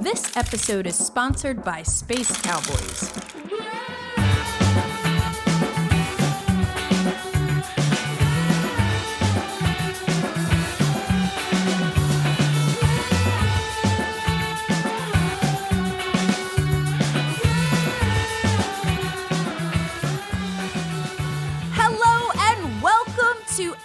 This episode is sponsored by Space Cowboys.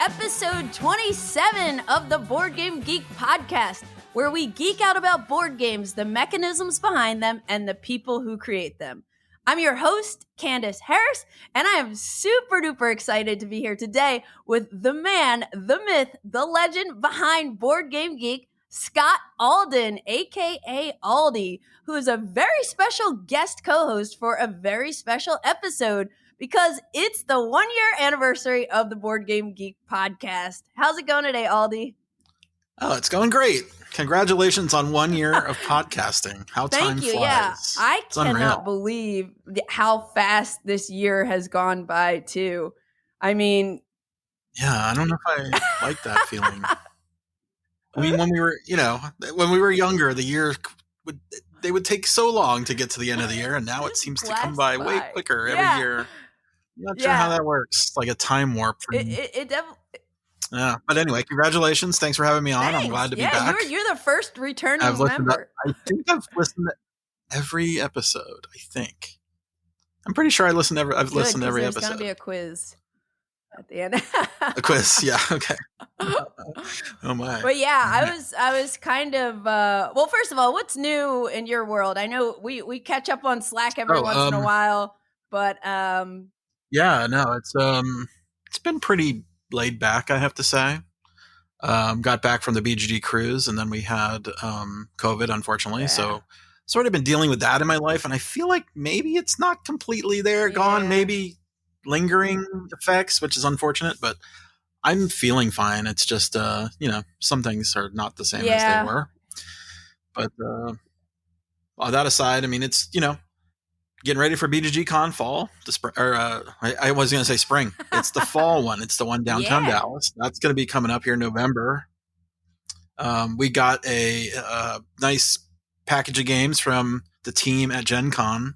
Episode 27 of the Board Game Geek podcast, where we geek out about board games, the mechanisms behind them, and the people who create them. I'm your host, Candice Harris, and I am super duper excited to be here today with the man, the myth, the legend behind Board Game Geek, Scott Alden, aka Aldie, who is a very special guest co-host for a very special episode because it's the 1-year anniversary of the Board Game Geek podcast. How's it going today, Aldie? Oh, it's going great. Congratulations on 1 year of podcasting. How time Thank you. flies. Yeah, I It's cannot unreal. believe how fast this year has gone by, too. I mean... Yeah, I don't know if I like that feeling. I mean, when we were younger, the year would take so long to get to the end of the year, and now it seems to come by way quicker every year. I'm not sure how that works. It's like a time warp for me. It definitely... Yeah, but anyway, congratulations. Thanks for having me on. Thanks. I'm glad to be back. You're the first returning member. I think I've listened to every episode, I think. I'm pretty sure I've listened to every episode. There's going to be a quiz at the end. A quiz, yeah, okay. Oh my. But yeah, I was kind of well, first of all, what's new in your world? I know we catch up on Slack every once in a while, but yeah, no, it's been pretty laid back, I have to say. Got back from the BGG cruise, and then we had COVID, unfortunately. Yeah. So sort of been dealing with that in my life, and I feel like maybe it's not completely gone, maybe lingering effects, which is unfortunate, but I'm feeling fine. It's just some things are not the same as they were. But all that aside, I mean, it's getting ready for BGG Con fall. I was going to say spring. It's the fall one. It's the one downtown Dallas. That's going to be coming up here in November. We got a nice package of games from the team at Gen Con,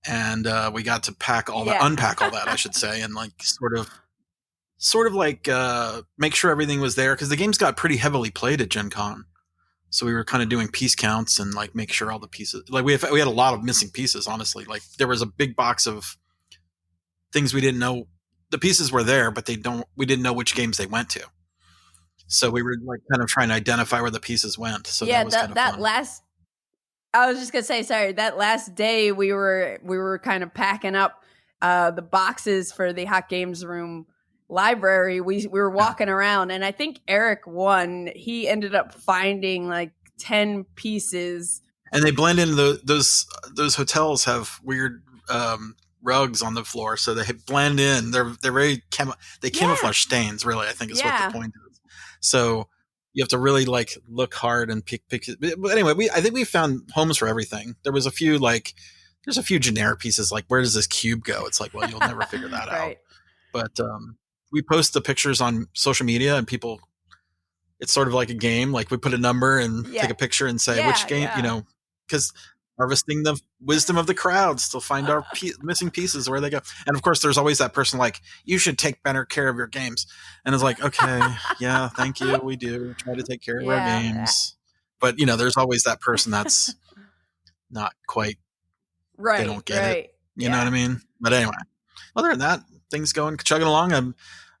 and we got to unpack all that, I should say, and like sort of like make sure everything was there, because the games got pretty heavily played at Gen Con. So we were kind of doing piece counts and like make sure all the pieces, like we had a lot of missing pieces, honestly. Like there was a big box of things we didn't know. The pieces were there, but we didn't know which games they went to. So we were like kind of trying to identify where the pieces went. So that was kind of fun. I was just gonna say, sorry, that last day we were kind of packing up the boxes for the Hot Games Room library. We were walking around, and I think Eric won. He ended up finding like 10 pieces, and they blend in. Those hotels have weird rugs on the floor, so they blend in. They're very camouflage stains, really, I think is what the point is. So you have to really like look hard and pick it. But anyway, I think we found homes for everything. There's a few generic pieces, like where does this cube go? It's like, well, you'll never figure that out. But we post the pictures on social media, and people, it's sort of like a game. Like we put a number and take a picture and say which game, because harvesting the wisdom of the crowds to find our missing pieces, where they go. And of course, there's always that person like, you should take better care of your games. And it's like, okay, yeah, thank you. We do try to take care of our games. But, there's always that person that's not quite, they don't get it. You know what I mean? But anyway, other than that, things chugging along. And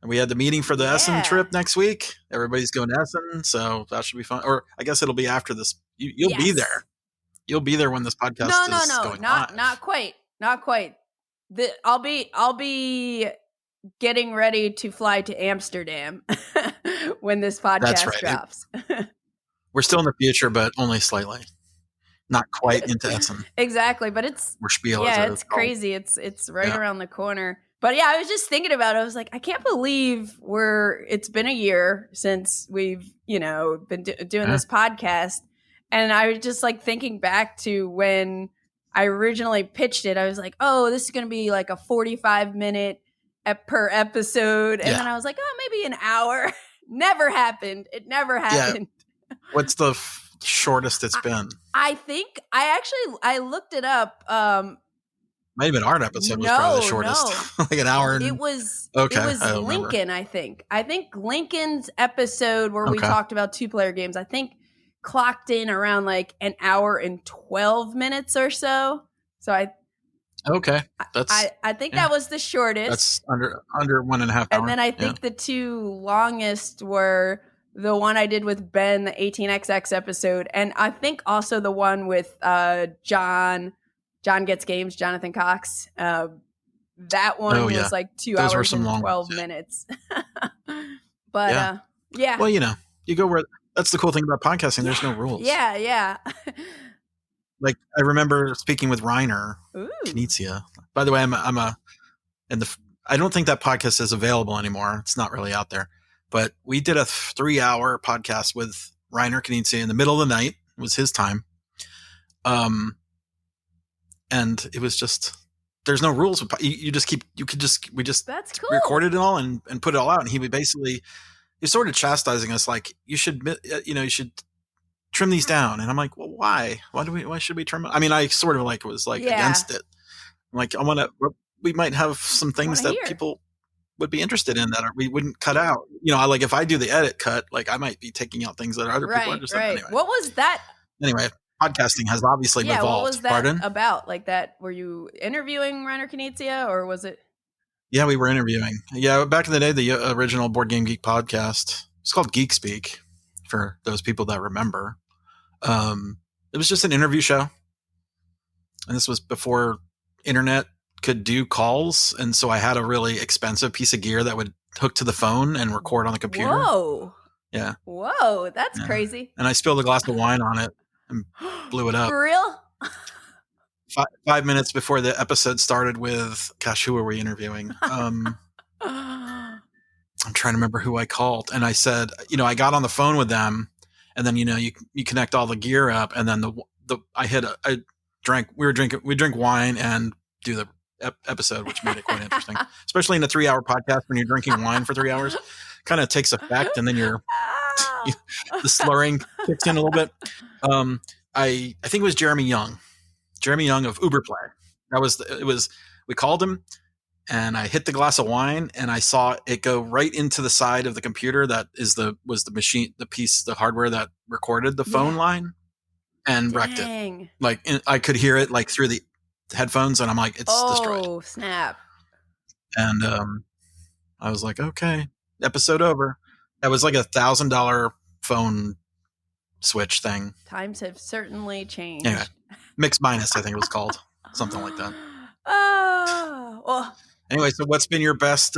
we had the meeting for the Essen trip next week. Everybody's going to Essen, so that should be fun. Or I guess it'll be after this. You'll be there. You'll be there when this podcast is going live. Not quite. I'll be getting ready to fly to Amsterdam when this podcast drops. We're still in the future, but only slightly. Not quite into Essen. Exactly, but we're SPIEL. It's crazy. It's right around the corner. But yeah, I was just thinking about it. I was like, I can't believe it's been a year since we've, been doing this podcast. And I was just like thinking back to when I originally pitched it. I was like, oh, this is going to be like a 45-minute per episode. And then I was like, oh, maybe an hour. Never happened. It never happened. What's the shortest it's been. I think I looked it up. Maybe an art episode was probably the shortest. No. Like an hour. It was Lincoln, Lincoln, I think. I think Lincoln's episode where we talked about 2-player games, I think clocked in around like an hour and 12 minutes or so. So I think that was the shortest. That's under 1.5 hours. And then I think the 2 longest were the one I did with Ben, the 18XX episode, and I think also the one with John Gets Games, Jonathan Cox. That one was like 2 hours and 12 minutes. But Well, you go where. That's the cool thing about podcasting. There's no rules. Yeah. Like I remember speaking with Reiner Knizia. By the way, I don't think that podcast is available anymore. It's not really out there. But we did a 3-hour podcast with Reiner Knizia in the middle of the night. It was his time. And it was just, there's no rules. We just That's cool. recorded it all and put it all out. And he's sort of chastising us. Like you should trim these down. And I'm like, well, why should we trim it? I mean, I sort of was against it. I'm like, we might have some things that people would be interested in that we wouldn't cut out. Like if I do the edit cut, I might be taking out things that other people are interested in. Anyway. What was that? Anyway, podcasting has obviously evolved. What was that Pardon? about? Like that, were you interviewing Reiner Knizia or was it? Yeah, we were interviewing. Yeah, back in the day, the original Board Game Geek podcast, it's called Geek Speak for those people that remember. It was just an interview show. And this was before internet could do calls. And so I had a really expensive piece of gear that would hook to the phone and record on the computer. Whoa. Yeah. Whoa, that's crazy. And I spilled a glass of wine on it and blew it up. For real? 5 minutes before the episode started with, gosh, who were we interviewing? I'm trying to remember who I called. And I said, I got on the phone with them and then, you connect all the gear up and then we drink wine and do the episode, which made it quite interesting, especially in a 3-hour podcast when you're drinking wine for 3 hours, kind of takes effect. And then the slurring kicks in a little bit. I think it was Jeremy Young of Uberplay. We called him and I hit the glass of wine and I saw it go right into the side of the computer. That was the machine, the hardware that recorded the phone line and wrecked it. I could hear it through the headphones and I'm like, it's destroyed. Oh, snap. And, I was like, okay, episode over. That was like $1,000 phone switch thing. Times have certainly changed. Anyway, Mix Minus, I think it was called. Something like that. Oh, well. Anyway, so what's been your best,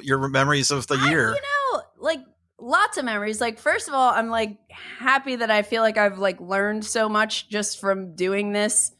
your memories of the year? Lots of memories. First of all, I'm happy that I feel like I've learned so much just from doing this.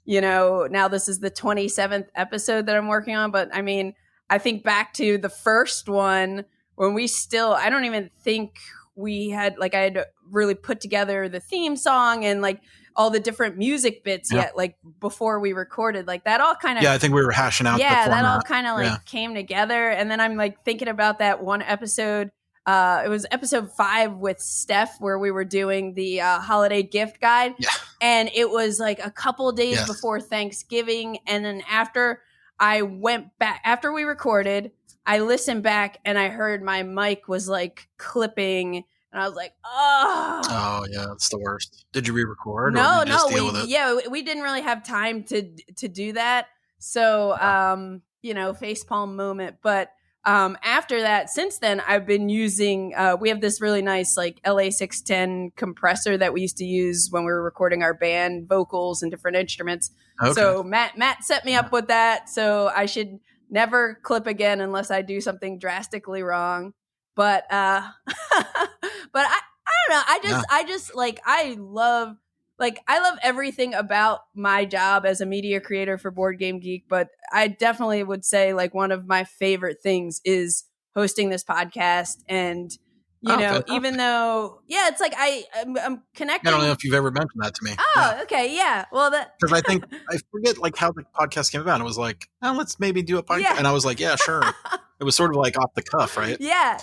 Now this is the 27th episode that I'm working on. But I mean, I think back to the first one when I don't even think we had, I had really put together the theme song and all the different music bits yet, before we recorded, that all kind of. Yeah, I think we were hashing out the format. That all kind of came together. And then I'm thinking about that one episode. It was episode 5 with Steph where we were doing the holiday gift guide. Yeah. And it was a couple of days before Thanksgiving. And then after I went back, after we recorded, I listened back and I heard my mic was clipping. And I was like, oh. Oh, yeah, it's the worst. Did you re-record? No, or did you just deal with it? Yeah, we didn't really have time to do that. So, facepalm moment. But after that, since then, I've been using, we have this really nice LA610 compressor that we used to use when we were recording our band vocals and different instruments. Okay. So Matt set me up with that. So I should never clip again unless I do something drastically wrong. But I don't know. I love everything about my job as a media creator for Board Game Geek, but I definitely would say one of my favorite things is hosting this podcast. And, even though, it's I'm connecting. I don't know if you've ever mentioned that to me. Oh, okay. Yeah. Well, because I think I forget how the podcast came about. It was let's maybe do a podcast. Yeah. And I was like, yeah, sure. It was sort of like off the cuff, right? Yeah.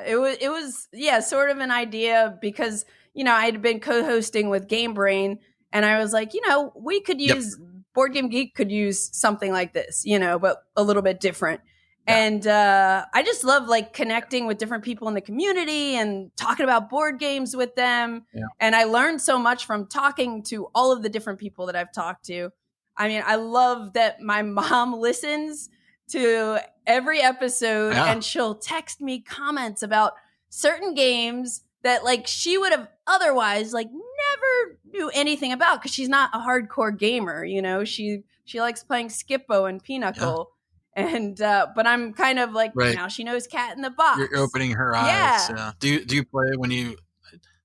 It was sort of an idea because, I had been co-hosting with Game Brain, and I was like, we could use Board Game Geek could use something like this, but a little bit different. Yeah. And I just love like connecting with different people in the community and talking about board games with them. Yeah. And I learned so much from talking to all of the different people that I've talked to. I mean, I love that my mom listens to every episode and she'll text me comments about certain games that like she would have otherwise like never knew anything about because she's not a hardcore gamer. She likes playing Skippo and Pinochle. Yeah. And but I'm kind of like now she knows Cat in the Box. You're opening her eyes. Yeah. Do you play when you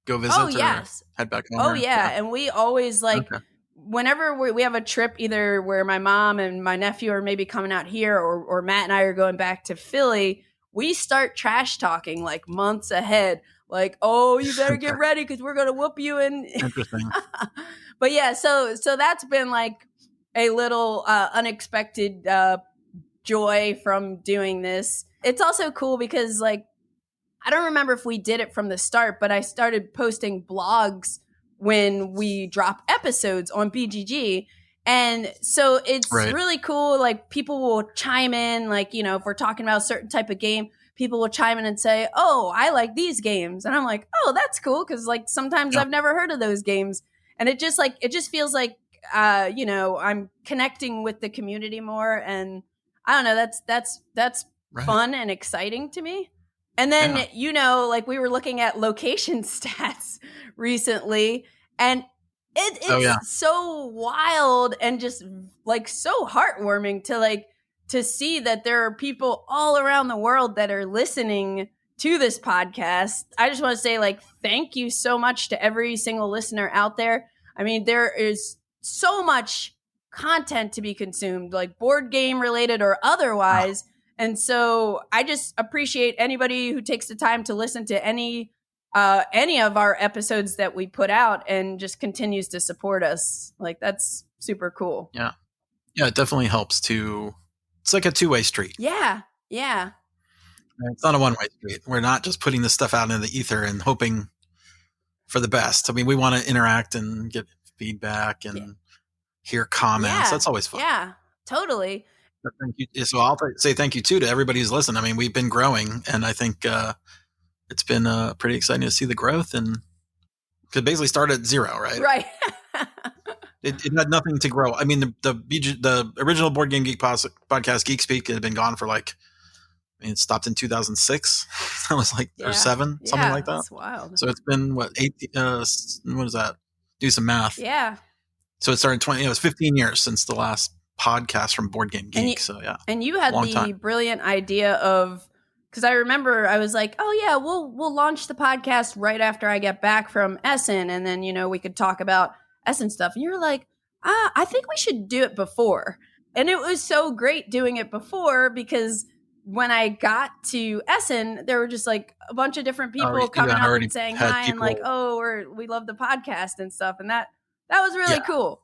go visit? Oh yes. Head back home? Oh yeah. And we always like whenever we have a trip, either where my mom and my nephew are maybe coming out here, or Matt and I are going back to Philly, we start trash talking like months ahead. Like, oh, you better get ready because we're gonna whoop you. And interesting. But yeah, so that's been like a little unexpected joy from doing this. It's also cool because like I don't remember if we did it from the start, but I started posting blogs when we drop episodes on BGG. And so it's really cool. Like people will chime in, like, if we're talking about a certain type of game, people will chime in and say, oh, I like these games. And I'm like, oh, that's cool. Cause like sometimes I've never heard of those games. And it just feels like, I'm connecting with the community more. And I don't know, that's fun and exciting to me. And then, like we were looking at location stats recently, and it's so wild and just like so heartwarming to see that there are people all around the world that are listening to this podcast. I just want to say like, thank you so much to every single listener out there. I mean, there is so much content to be consumed, like board game related or otherwise. And so I just appreciate anybody who takes the time to listen to any of our episodes that we put out and just continues to support us. Like that's super cool. Yeah. Yeah, it definitely helps it's like a two-way street. Yeah. It's not a one-way street. We're not just putting this stuff out into the ether and hoping for the best. I mean, we want to interact and get feedback and hear comments. Yeah. That's always fun. Yeah, totally. Thank you. So I'll say thank you too to everybody who's listened. I mean, we've been growing, and I think it's been pretty exciting to see the growth. And it basically started at zero, right? Right. it had nothing to grow. I mean, the original Board Game Geek podcast, Geek Speak, had been gone for it stopped in 2006. That was or 7, something like that. That's wild. So it's been 8? What is that? Do some math. Yeah. So it started it was 15 years since the last podcast from Board Game Geek. And you had the brilliant idea of, because I remember I was like, oh yeah, we'll launch the podcast right after I get back from Essen, and then we could talk about Essen stuff. And you're like, I think we should do it before. And it was so great doing it before because when I got to Essen, there were just like a bunch of different people coming up and saying hi and like, oh, we love the podcast and stuff, and that was really cool.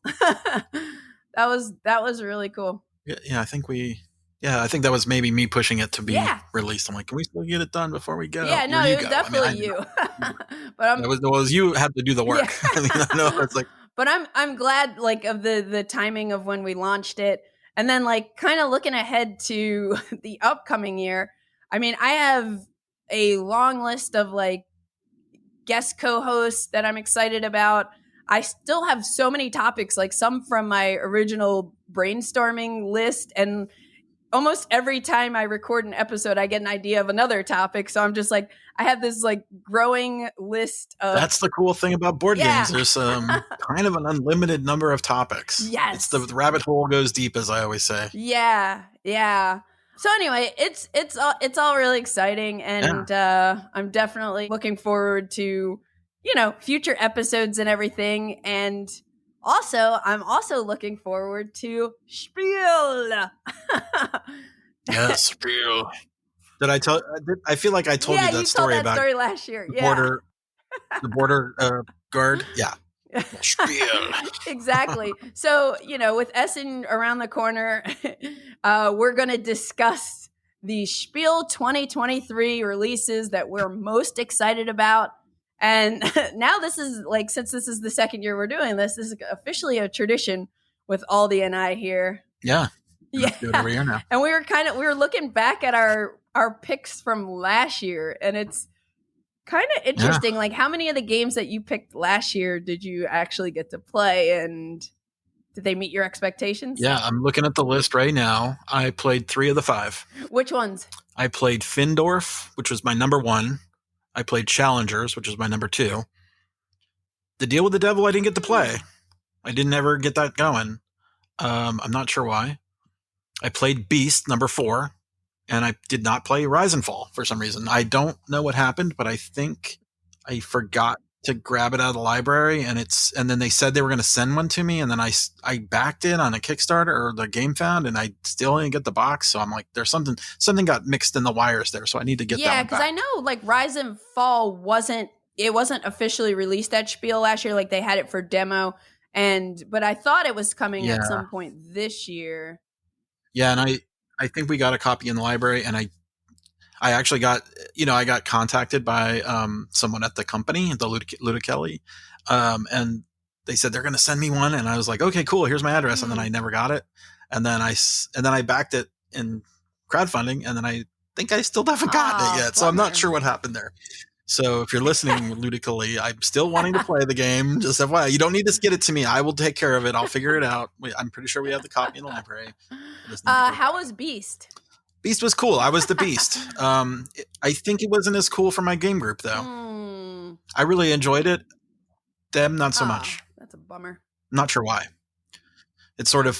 That was really cool. Yeah, I think that was maybe me pushing it to be released. I'm like, can we still get it done before we go? Yeah, no, it was definitely you. But it was you had to do the work. Yeah. I mean, I know it's like. But I'm glad like of the timing of when we launched it, and then like kind of looking ahead to the upcoming year. I mean, I have a long list of like guest co-hosts that I'm excited about. I still have so many topics, like some from my original brainstorming list. And almost every time I record an episode, I get an idea of another topic. So I'm just like, I have this like growing list of. That's the cool thing about board games. There's kind of an unlimited number of topics. Yes. It's the rabbit hole goes deep, as I always say. Yeah. So anyway, it's all really exciting. And I'm definitely looking forward to future episodes and everything. And I'm also looking forward to Spiel. Yes, Spiel. Did I tell? I feel like I told you that story told that about story last year. Yeah. The border guard. Yeah. Spiel. Exactly. So with Essen around the corner, we're going to discuss the Spiel 2023 releases that we're most excited about. And now this is like, since this is the second year we're doing this is officially a tradition with Aldie and I here. Yeah. Yeah. Do it every year now. And we were looking back at our picks from last year, and it's kind of interesting. Like, how many of the games that you picked last year did you actually get to play, and did they meet your expectations? Yeah, I'm looking at the list right now. I played 3 of the 5. Which ones? I played Findorf, which was my number 1. I played Challengers, which was my number 2. The Deal with the Devil, I didn't get to play. I didn't ever get that going. I'm not sure why. I played Beast, number 4. And I did not play Rise and Fall for some reason. I don't know what happened, but I think I forgot to grab it out of the library, and then they said they were going to send one to me, and then I backed it on a Kickstarter or the Gamefound, and I still didn't get the box. So I'm like, there's something got mixed in the wires there, so I need to get that one back. Yeah, because I know like Rise and Fall wasn't officially released at Spiel last year. Like they had it for demo, but I thought it was coming at some point this year. Yeah, and I think we got a copy in the library, and I actually got, I got contacted by someone at the company, the Ludicelli, and they said they're going to send me one, and I was like, okay, cool, here's my address, and then I never got it, and then I backed it in crowdfunding, and then I think I still haven't gotten it yet, so I'm not sure what happened there. So if you're listening, Ludicelli, I'm still wanting to play the game. Just FYI, you don't need to get it to me. I will take care of it. I'll figure it out. I'm pretty sure we have the copy in the library. How was Beast? Beast was cool. I was the Beast. I think it wasn't as cool for my game group, though. I really enjoyed it. Them, not so much. That's a bummer. Not sure why. It sort of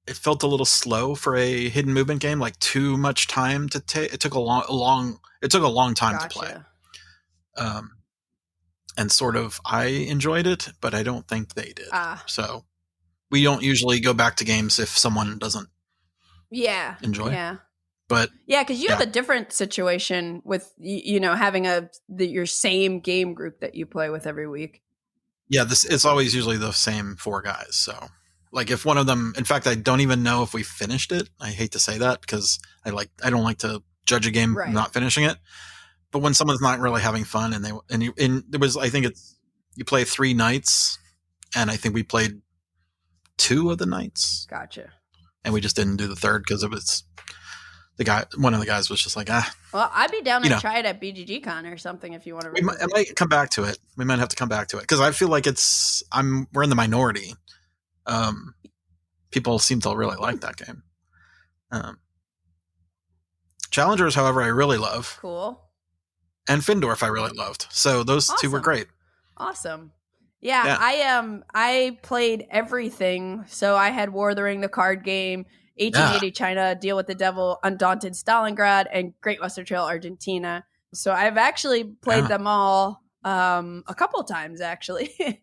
it felt a little slow for a hidden movement game, like too much time to take. It took a long time to play. And sort of, I enjoyed it, but I don't think they did. So we don't usually go back to games if someone doesn't enjoy. Yeah. But because you have a different situation with having your same game group that you play with every week. Yeah, it's always usually the same 4 guys. So like if one of them, in fact, I don't even know if we finished it. I hate to say that because I don't like to judge a game not finishing it. But when someone's not really having fun and there was, I think you play 3 nights, and I think we played 2 of the nights. Gotcha. And we just didn't do the third because it was one of the guys was just like, Well, I'd be down to try it at BGG Con or something if you want to. I might come back to it. We might have to come back to it because I feel like we're in the minority. People seem to really like that game. Challengers, however, I really love. Cool. And Findorf I really loved. So those 2 were great. Awesome. Yeah. I played everything. So I had War of the Ring, the card game, 1880 China, Deal with the Devil, Undaunted Stalingrad, and Great Western Trail Argentina. So I've actually played them all a couple of times, actually.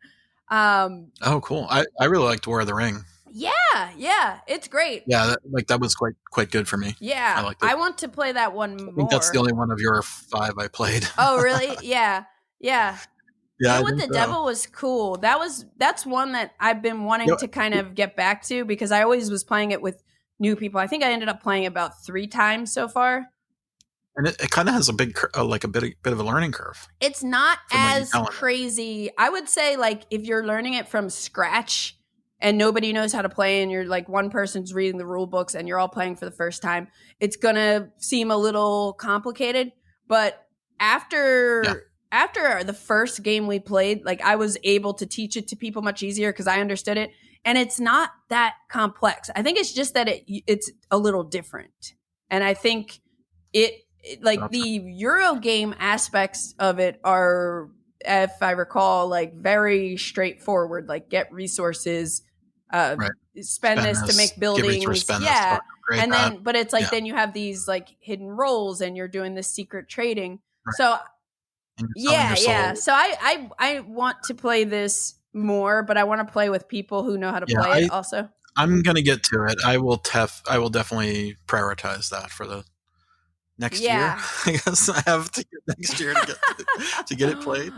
Oh, cool. I really liked War of the Ring. Yeah. It's great. Yeah, that was quite good for me. Yeah. I liked it. I want to play that one more. I think that's the only one of your 5 I played. Oh, really? Yeah. Yeah. Deal with the Devil was cool. That's one that I've been wanting to kind of get back to because I always was playing it with new people. I think I ended up playing about 3 times so far. And it kind of has a bit of a learning curve. It's not as crazy. I would say like if you're learning it from scratch and nobody knows how to play and you're like one person's reading the rule books and you're all playing for the first time, it's going to seem a little complicated. But after the first game we played, like I was able to teach it to people much easier because I understood it. And it's not that complex. I think it's just that it's a little different. And I think the Euro game aspects of it are, if I recall, like very straightforward, like get resources, spend this to make buildings. And then, but it's like, then you have these like hidden roles and you're doing this secret trading. Right. So So I want to play this more, but I want to play with people who know how to play it also. I'm going to get to it. I will definitely prioritize that for the next year. I guess I have to get next year to get it played.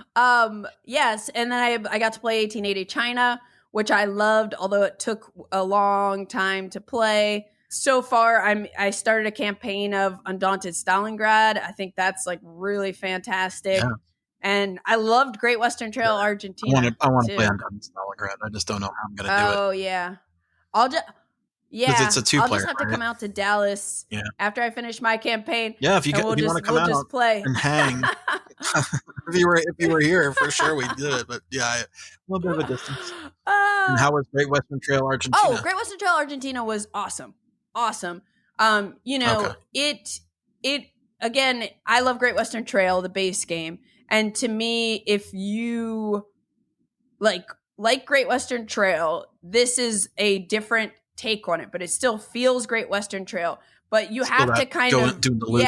Yes. And then I got to play 1880 China, which I loved, although it took a long time to play. so far, I started a campaign of Undaunted Stalingrad. I think that's like really fantastic. Yeah. And I loved Great Western Trail Argentina. I want to play Undaunted Stalingrad. I just don't know how I'm going to do it. Oh yeah, I'll just it's a two-player, I'll just have to come out to Dallas after I finish my campaign. Yeah, if you want to come out just play and hang. if you were here, for sure we'd do it. But yeah, a little bit of a distance. And how was Great Western Trail Argentina? Oh, Great Western Trail Argentina was awesome. It again, I love Great Western Trail, the base game. And to me, if you like Great Western Trail, this is a different take on it, but it still feels Great Western Trail. But you have to kind of do the loop.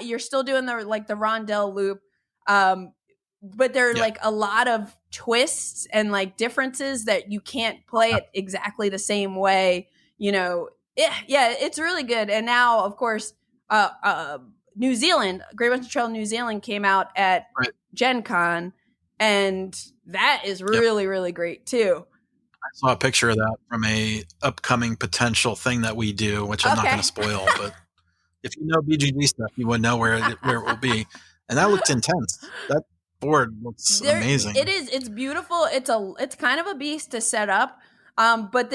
You're still doing the rondelle loop. But there are like a lot of twists and like differences that you can't play it exactly the same way. It's really good. And now, of course, New Zealand, Great Western Trail New Zealand came out at Gen Con, and that is really, really great too. I saw a picture of that from a upcoming potential thing that we do, which I'm not going to spoil, but if you know BGG stuff, you would know where it will be. And that looked intense. That board looks amazing. It is. It's beautiful. It's kind of a beast to set up. But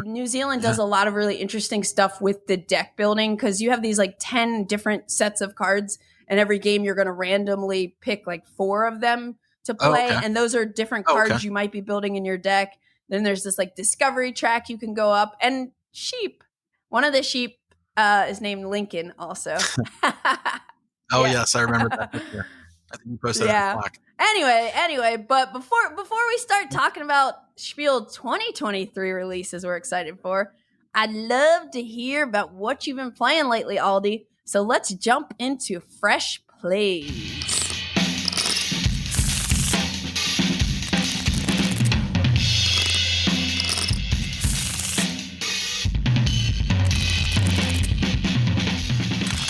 New Zealand does a lot of really interesting stuff with the deck building, because you have these like 10 different sets of cards, and every game you're going to randomly pick like 4 of them to play. And those are different cards you might be building in your deck. Then there's this like discovery track you can go up, and sheep. One of the sheep is named Lincoln also. Yes, I remember that picture. I think you posted that on Slack. Anyway, but before we start talking about Spiel 2023 releases we're excited for, I'd love to hear about what you've been playing lately, Aldie. So let's jump into fresh plays.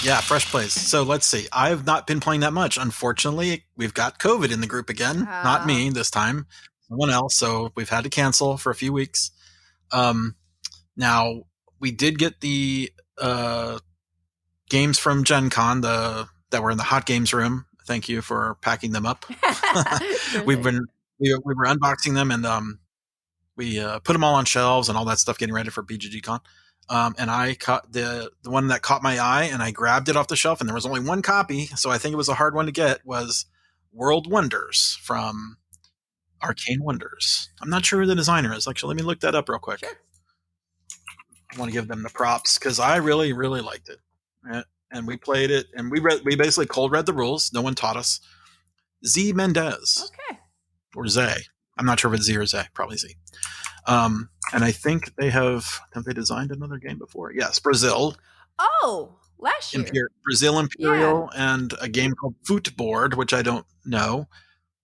Yeah, fresh plays. So let's see. I've not been playing that much. Unfortunately, we've got COVID in the group again. Not me this time. Someone else. So we've had to cancel for a few weeks. Now, we did get the games from Gen Con that were in the hot games room. Thank you for packing them up. we were unboxing them, and we put them all on shelves and all that stuff, getting ready for BGG Con. And I caught the one that caught my eye, and I grabbed it off the shelf, and there was only one copy, so I think it was a hard one to get, was World Wonders from Arcane Wonders. I'm not sure who the designer is. Actually, let me look that up real quick. Sure. I want to give them the props, because I really, really liked it. Right? And we played it, and we basically cold read the rules. No one taught us. Z Mendez. Okay. Or Zay. I'm not sure if it's Z or Zay. Probably Z. And I think have they designed another game before? Yes, Brazil. Oh, last year. Brazil Imperial and a game called Footboard, which I don't know,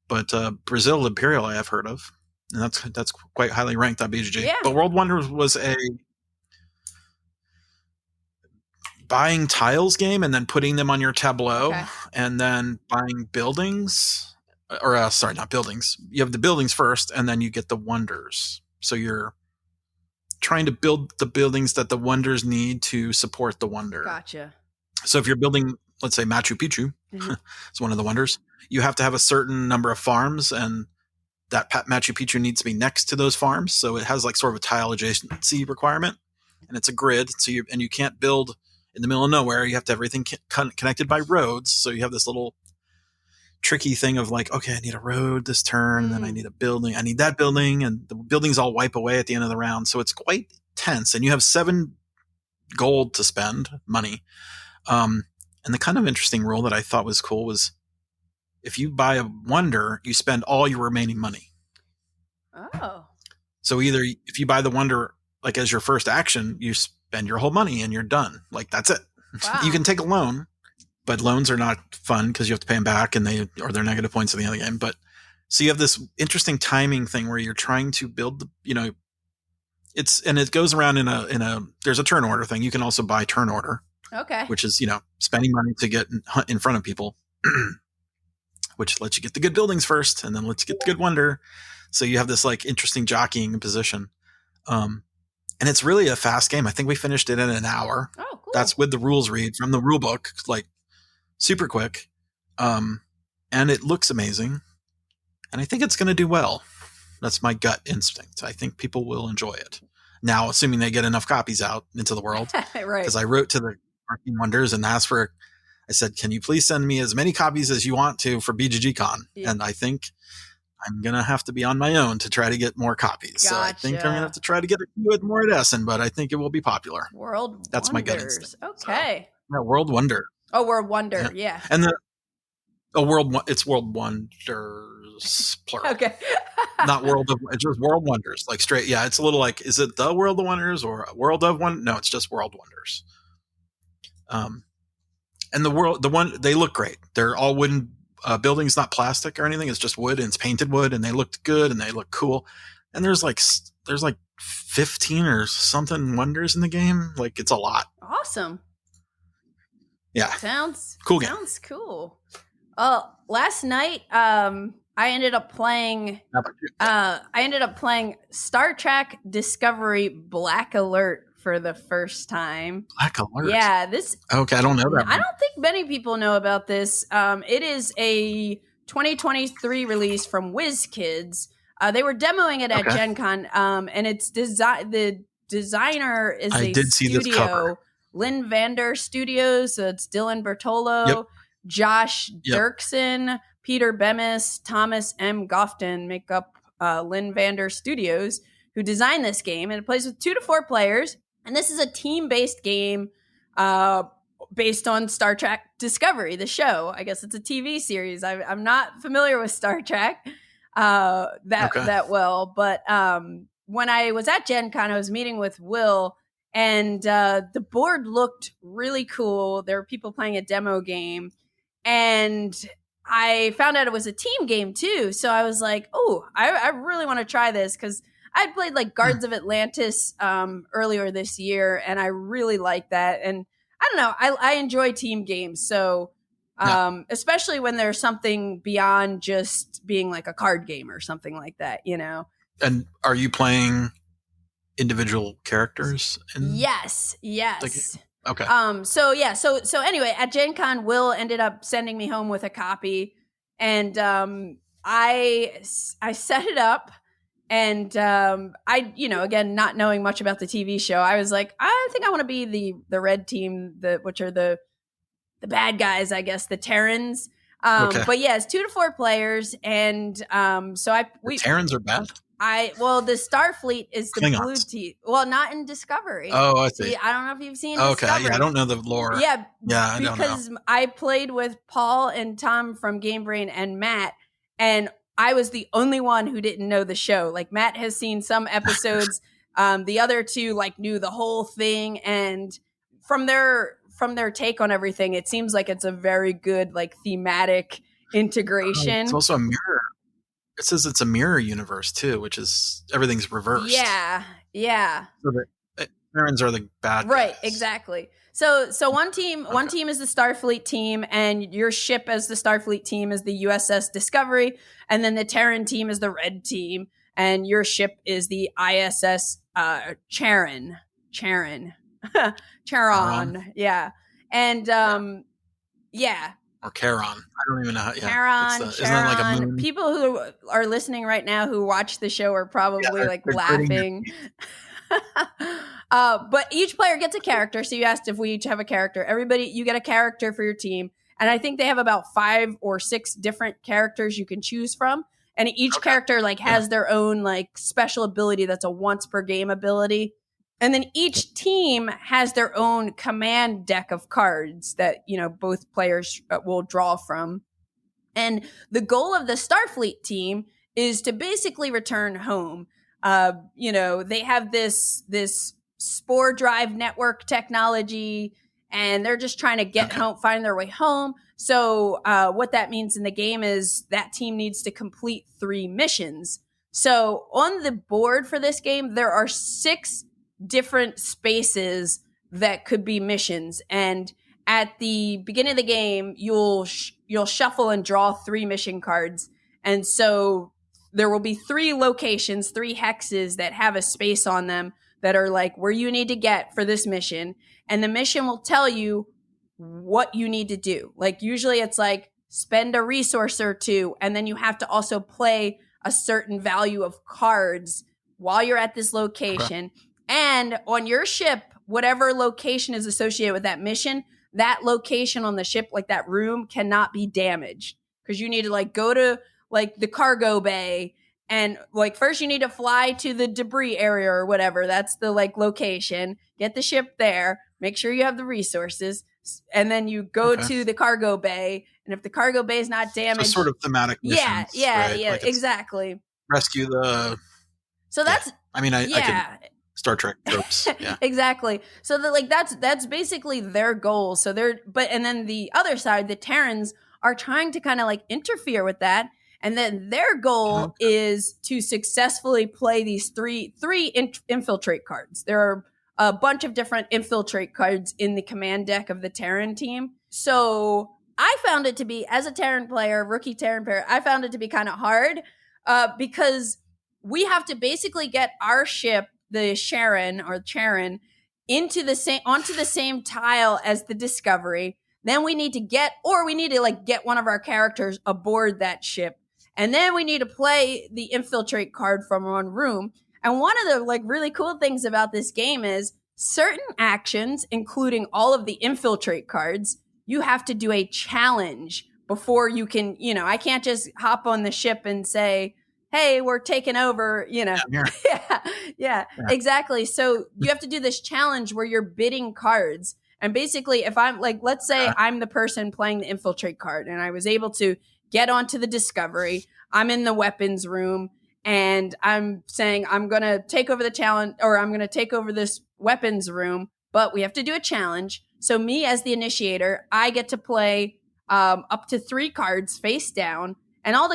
but Brazil Imperial I have heard of, and that's quite highly ranked on BGG. Yeah. But World Wonders was a buying tiles game and then putting them on your tableau, and then buying buildings, or sorry, not buildings. You have the buildings first, and then you get the wonders. So you're trying to build the buildings that the wonders need to support the wonder. Gotcha. So if you're building, let's say Machu Picchu, it's one of the wonders, you have to have a certain number of farms, and that Machu Picchu needs to be next to those farms. So it has like sort of a tile adjacency requirement, and it's a grid. So you can't build in the middle of nowhere. You have to have everything connected by roads. So you have this little tricky thing of like, okay, I need a road this turn, and then I need a building. I need that building, and the buildings all wipe away at the end of the round. So it's quite tense, and you have 7 gold to spend, money. And the kind of interesting rule that I thought was cool was if you buy a wonder, you spend all your remaining money. Oh. So either if you buy the wonder like as your first action, you spend your whole money and you're done. Like that's it. Wow. You can take a loan, but loans are not fun because you have to pay them back, and they're negative points at the end of the game. But so you have this interesting timing thing where you're trying to build it goes around in a there's a turn order thing. You can also buy turn order. Okay. Which is, spending money to get in front of people, which lets you get the good buildings first, and then lets you get the good wonder. So you have this like interesting jockeying position. And it's really a fast game. I think we finished it in an hour. Oh, cool. That's with the rules read from the rule book, like super quick. And it looks amazing. And I think it's going to do well. That's my gut instinct. I think people will enjoy it. Now, assuming they get enough copies out into the world. Right. Because I wrote to the Marking Wonders and asked for, I said, can you please send me as many copies as you want to for BGG Con? Yeah. And I think I'm going to have to be on my own to try to get more copies. Gotcha. So I think I'm going to have to try to get a few more at Essen, but I think it will be popular. World That's Wonders. My gut instinct. Okay. So, yeah, World Wonder. Oh, World Wonder. Yeah. And it's World Wonders plural. Okay. Not World of, it's just World Wonders. Like straight. Yeah. It's a little like, is it the World of Wonders or World of One? No, it's just World Wonders. And they look great. They're all wooden buildings, not plastic or anything. It's just wood and it's painted wood and they looked good and they look cool. And there's like 15 or something wonders in the game. Like it's a lot. Awesome. Yeah. Sounds cool. Game. Sounds cool. Last night, I ended up playing Star Trek Discovery Black Alert for the first time. Black Alert? Yeah, okay, I don't know that. I don't think many people know about this. It is a 2023 release from WizKids. They were demoing it at Gen Con, and it's the designer is see this cover. Lynn Vander Studios, so it's Dylan Bertolo, Josh Dirksen, Peter Bemis, Thomas M. Gofton make up Lynn Vander Studios, who designed this game. And it plays with 2 to 4 players. And this is a team-based game based on Star Trek Discovery, the show. I guess it's a TV series. I'm not familiar with Star Trek that well. But when I was at Gen Con, I was meeting with Will, and the board looked really cool. There were people playing a demo game. And I found out it was a team game too. So I was like, oh, I really want to try this because I'd played like Guards of Atlantis earlier this year, and I really like that. And I don't know, I enjoy team games. So especially when there's something beyond just being like a card game or something like that, you know. And are you playing individual characters? Yes. Okay. So anyway, at Gen Con, Will ended up sending me home with a copy, and I set it up, and I, again, not knowing much about the TV show, I was like, I think I want to be the red team, which are the bad guys, I guess, the Terrans. But yeah, it's 2 to 4 players, and the Terrans are bad. The Starfleet is the Klingons. blue team. Well, not in Discovery. Oh, I see. I don't know if you've seen Discovery. Yeah, I don't know the lore. Yeah, I don't know. Because I played with Paul and Tom from Game Brain and Matt, and I was the only one who didn't know the show. Like, Matt has seen some episodes. The other two knew the whole thing, and from their take on everything, it seems like it's a very good thematic integration. It's also a mirror. It says it's a mirror universe too, which is everything's reversed. Yeah. So the Terrans are the bad guys. Right, exactly. So one team is the Starfleet team, and your ship as the Starfleet team is the USS Discovery, and then the Terran team is the red team, and your ship is the ISS Charon. Yeah. And yeah. Or Charon. I don't even know how. Yeah. Charon. Isn't that like a moon? People who are listening right now who watch the show are probably laughing. But each player gets a character. So you asked if we each have a character. Everybody, you get a character for your team. And I think they have about 5 or 6 different characters you can choose from. And each character has their own special ability that's a once per game ability. And then each team has their own command deck of cards that, both players will draw from. And the goal of the Starfleet team is to basically return home. They have this spore drive network technology, and they're just trying to get home, find their way home. So what that means in the game is that team needs to complete 3 missions. So on the board for this game, there are 6 different spaces that could be missions, and at the beginning of the game you'll shuffle and draw 3 mission cards, and so there will be 3 locations, 3 hexes that have a space on them. that are like where you need to get for this mission. And the mission will tell you what you need to do. Like usually it's like spend a resource or two, and then you have to also play a certain value of cards while you're at this location. Okay. And on your ship, whatever location is associated with that mission, that location on the ship, like that room, cannot be damaged, because you need to like go to like the cargo bay, and like first you need to fly to the debris area or whatever. That's the like location. Get the ship there, make sure you have the resources, and then you go to the cargo bay. And if the cargo bay is not damaged, so sort of thematic missions. Yeah, right? Like exactly. Rescue the. So that's. Yeah. I mean, I can Star Trek tropes. Yeah, exactly. So that's basically their goal. So and then the other side, the Terrans are trying to kind of like interfere with that. And then their goal is to successfully play these three infiltrate cards. There are a bunch of different infiltrate cards in the command deck of the Terran team. So I found it to be, as a Terran player, rookie Terran player, I found it to be kind of hard because we have to basically get our ship, the Charon, onto the same tile as the Discovery. Then we need to get one of our characters aboard that ship. And then we need to play the infiltrate card from one room. And one of the like really cool things about this game is certain actions, including all of the infiltrate cards, you have to do a challenge before you can, I can't just hop on the ship and say, hey, we're taking over, Yeah, exactly. So you have to do this challenge where you're bidding cards. And basically, if I'm like, let's say I'm the person playing the infiltrate card and I was able to get onto the Discovery, I'm in the weapons room and I'm saying I'm going to take over the challenge, or I'm going to take over this weapons room, but we have to do a challenge. So me as the initiator, I get to play up to 3 cards face down. And all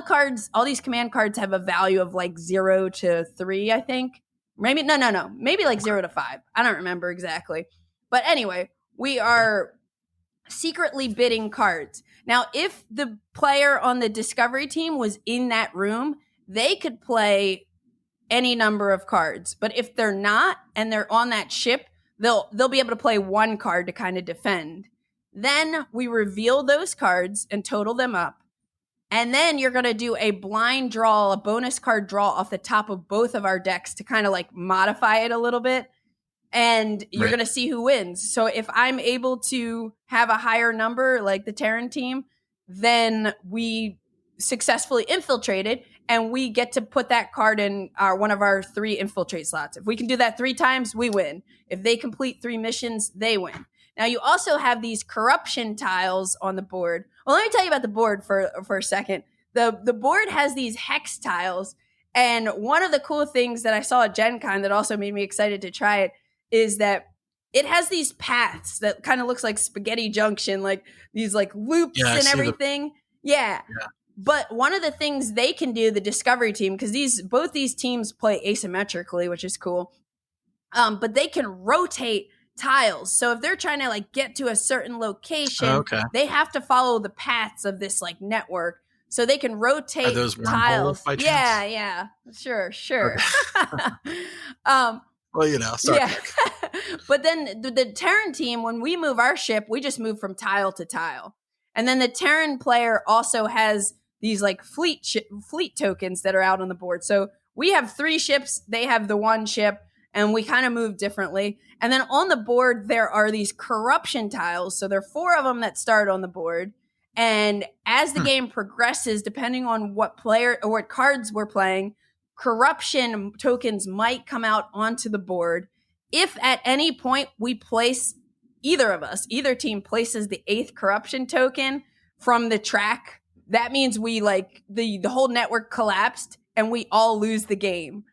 these command cards have a value of like 0 to 3, I think. Maybe, no. Maybe like 0 to 5. I don't remember exactly. But anyway, we are secretly bidding cards. Now, if the player on the Discovery team was in that room, they could play any number of cards. But if they're not and they're on that ship, they'll be able to play 1 card to kind of defend. Then we reveal those cards and total them up. And then you're going to do a blind draw, a bonus card draw off the top of both of our decks to kind of like modify it a little bit. And you're going to see who wins. So if I'm able to have a higher number, like the Terran team, then we successfully infiltrated and we get to put that card in one of our 3 infiltrate slots. If we can do that 3 times, we win. If they complete 3 missions, they win. Now, you also have these corruption tiles on the board. Well, let me tell you about the board for a second. The board has these hex tiles. And one of the cool things that I saw at Gen Con that also made me excited to try it is that it has these paths that kind of looks like Spaghetti Junction, like these like loops and everything. Yeah. But one of the things they can do, the Discovery team, because both these teams play asymmetrically, which is cool. But they can rotate tiles. So if they're trying to like get to a certain location, they have to follow the paths of this like network. So they can rotate Are those tiles. By chance? Yeah. Sure. Okay. Well, Star Trek. But then the Terran team, when we move our ship, we just move from tile to tile. And then the Terran player also has these like fleet tokens that are out on the board. So we have 3 ships, they have the 1 ship, and we kind of move differently. And then on the board, there are these corruption tiles. So there are 4 of them that start on the board. And as the game progresses, depending on what player or what cards we're playing, corruption tokens might come out onto the board. If at any point we place either team places the 8th corruption token from the track, that means we like the whole network collapsed and we all lose the game.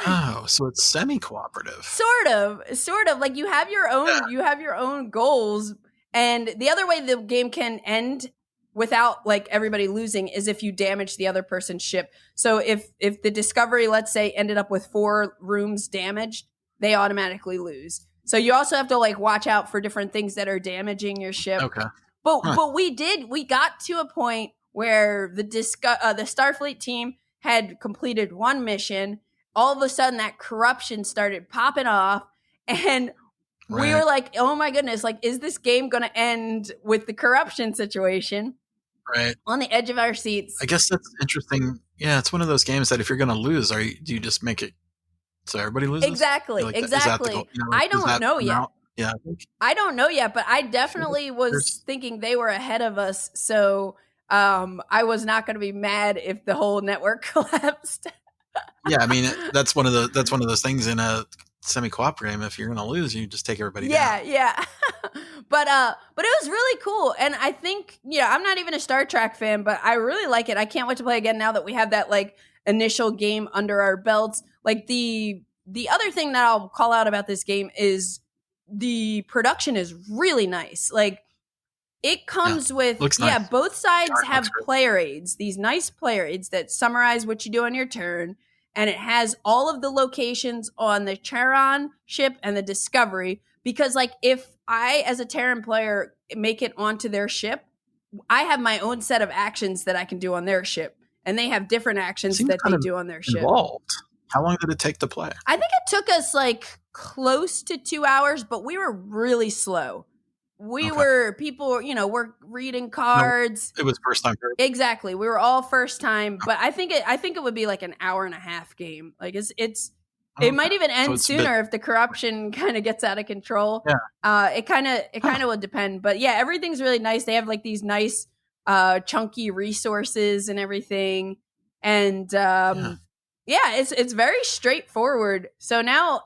Oh, so it's semi-cooperative. Sort of. Like you have your own goals, and the other way the game can end without like everybody losing is if you damage the other person's ship. So if the Discovery, let's say, ended up with 4 rooms damaged, they automatically lose. So you also have to like watch out for different things that are damaging your ship. Okay. But we got to a point where the Starfleet team had completed 1 mission, all of a sudden that corruption started popping off, and we were like, oh my goodness, like, is this game going to end with the corruption situation? Right. On the edge of our seats. I guess that's interesting. Yeah, it's one of those games that if you're going to lose, do you just make it so everybody loses? Exactly. Like, exactly. I don't know yet. Yeah. I don't know yet, but I definitely was thinking they were ahead of us. So I was not going to be mad if the whole network collapsed. Yeah, I mean, that's one of those things in a semi-co-op game. If you're going to lose, you just take everybody down. Yeah. But it was really cool. And I think, I'm not even a Star Trek fan, but I really like it. I can't wait to play again now that we have that like initial game under our belts. Like the other thing that I'll call out about this game is the production is really nice. Like it comes with, nice. Both sides have player aids, these nice player aids that summarize what you do on your turn. And it has all of the locations on the Charon ship and the Discovery. Because, like, if I, as a Terran player, make it onto their ship, I have my own set of actions that I can do on their ship. And they have different actions that they do on their ship. How long did it take to play? I think it took us, like, close to 2 hours, but we were really slow. People were reading cards. No, it was first time. Exactly. We were all first time. But I think it would be, like, an hour and a half game. Like, it might even end sooner if the corruption kind of gets out of control. Yeah. It kind of would depend. But yeah, everything's really nice. They have like these nice chunky resources and everything. And it's very straightforward. So now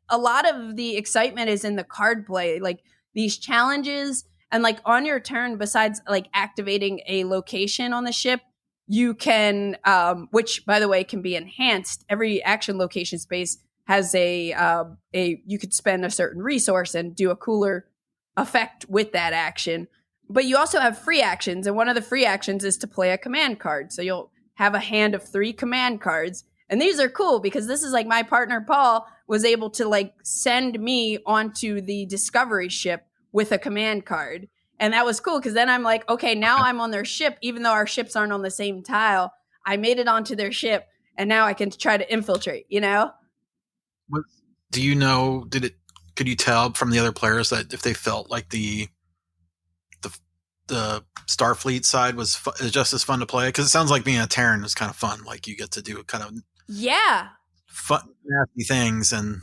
a lot of the excitement is in the card play, like these challenges. And like on your turn, besides like activating a location on the ship, you can, which by the way can be enhanced. Every action location space has you could spend a certain resource and do a cooler effect with that action. But you also have free actions, and one of the free actions is to play a command card. So you'll have a hand of 3 command cards, and these are cool because this is like my partner Paul was able to like send me onto the Discovery ship with a command card. And that was cool because then I'm like, okay, now I'm on their ship, even though our ships aren't on the same tile. I made it onto their ship, and now I can try to infiltrate, Do you know, could you tell from the other players that if they felt like the Starfleet side was just as fun to play? Because it sounds like being a Terran is kind of fun. Like you get to do kind of fun, nasty things, and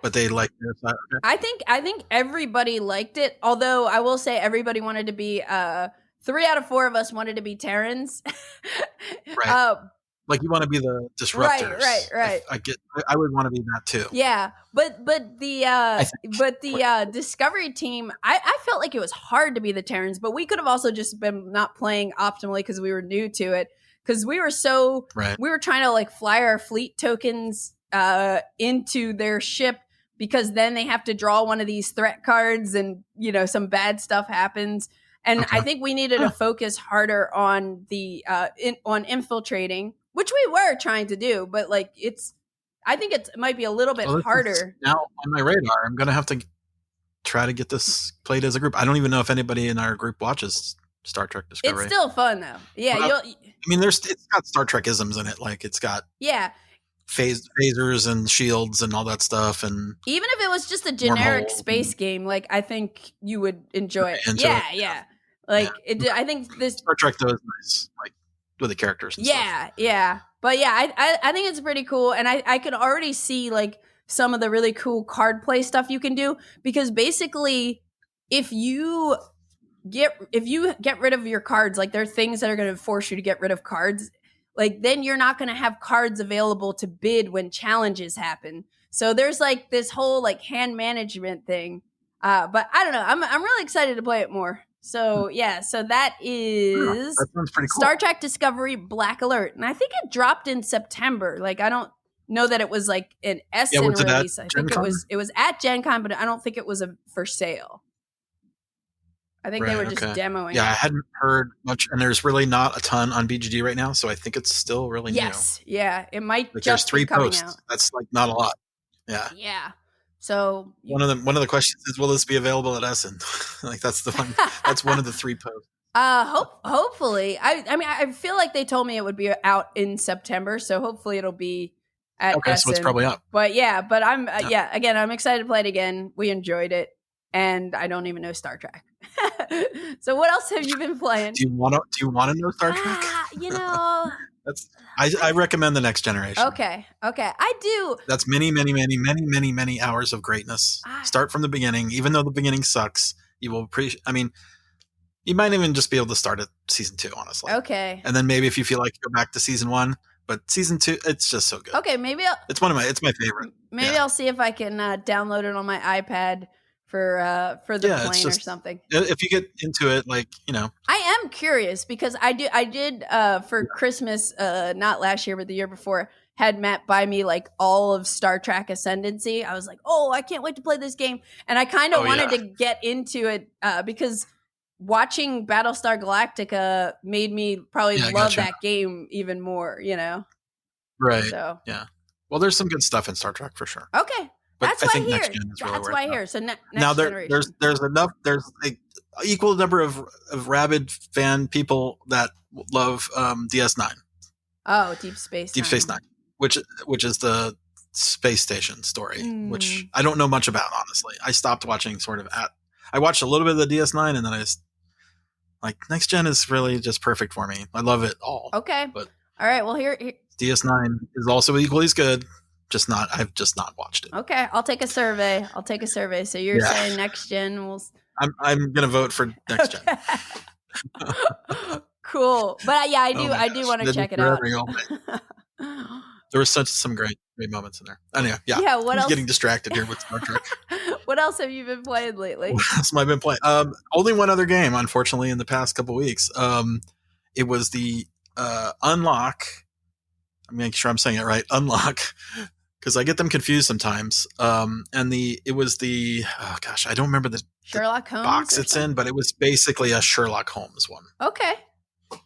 but they like their side. Okay. I think everybody liked it. Although I will say everybody wanted to be 3 out of 4 of us wanted to be Terrans. Right. Like you want to be the disruptors. Right. I would want to be that too. Yeah, but the Discovery team, I felt like it was hard to be the Terrans, but we could have also just been not playing optimally because we were new to it. Because we were we were trying to like fly our fleet tokens into their ship, because then they have to draw one of these threat cards, and some bad stuff happens. And I think we needed to focus harder on the on infiltrating, which we were trying to do, but like I think it might be a little bit harder. Now on my radar, I'm going to have to try to get this played as a group. I don't even know if anybody in our group watches Star Trek Discovery. It's still fun though. Yeah, it's got Star Trek isms in it. Like it's got phasers and shields and all that stuff. And even if it was just a generic space game, like I think you would enjoy it. Yeah. Like I think this Star Trek though is nice, like with the characters. And stuff. Yeah. But yeah, I think it's pretty cool, and I could already see like some of the really cool card play stuff you can do, because basically if you get rid of your cards, like there are things that are going to force you to get rid of cards, like then you're not going to have cards available to bid when challenges happen. So there's like this whole like hand management thing. But I don't know. I'm really excited to play it more. So yeah, so that is that sounds pretty cool. Star Trek Discovery Black Alert, and I think it dropped in September. Like I don't know that it was like an Essen release. I think it was at Gen Con, but I don't think it was for sale. I think they were just demoing. Yeah, I hadn't heard much, and there's really not a ton on BGG right now, so I think it's still really new. Yeah, it might like just there's 3 be coming posts. out. That's like not a lot. Yeah. So one of the questions is, will this be available at Essen? Like that's the one. That's one of the 3 posts. Hopefully. I mean, I feel like they told me it would be out in September, so hopefully it'll be at Okay, so it's Essen. probably up. But I'm again, I'm excited to play it again. We enjoyed it, and I don't even know Star Trek. So what else have you been playing? Do you want to know Star Trek? I recommend the Next Generation. Okay, I do. That's many hours of greatness. Start from the beginning, even though the beginning sucks. You will appreciate. I mean, you might even just be able to start at season 2, honestly. Okay. And then maybe if you feel like go back to season 1, but season 2, it's just so good. Okay, maybe it's my favorite. Maybe I'll see if I can download it on my iPad for the plane or something. If you get into it, I am curious because I did for Christmas, not last year but the year before, had Matt buy me like all of Star Trek Ascendancy. I was like, oh, I can't wait to play this game, and I kind of wanted to get into it because watching Battlestar Galactica made me probably love that game even more. Right? So well, there's some good stuff in Star Trek for sure. Okay. But that's I think why Next Gen is really That's why I hear. So next now generation. there's enough. There's an equal number of rabid fan people that love DS9. Oh, Deep Space Nine, which is the space station story, which I don't know much about, honestly. I stopped watching I watched a little bit of the DS9, and then Next Gen is really just perfect for me. I love it all. Okay. But all right. Well, here DS9 is also equally as good. I've just not watched it. Okay, I'll take a survey. So you're saying Next Gen I'm gonna vote for Next Gen. Cool, but I do want to check it out. There were some great moments in there. Anyway, what else? Getting distracted here with Star Trek. What else have you been playing lately? What else have I been playing? Only one other game, unfortunately, in the past couple weeks. It was the Unlock. I'm making sure I'm saying it right. Unlock. Because I get them confused sometimes. It was the I don't remember the Sherlock Holmes box it's in, but it was basically a Sherlock Holmes one. Okay,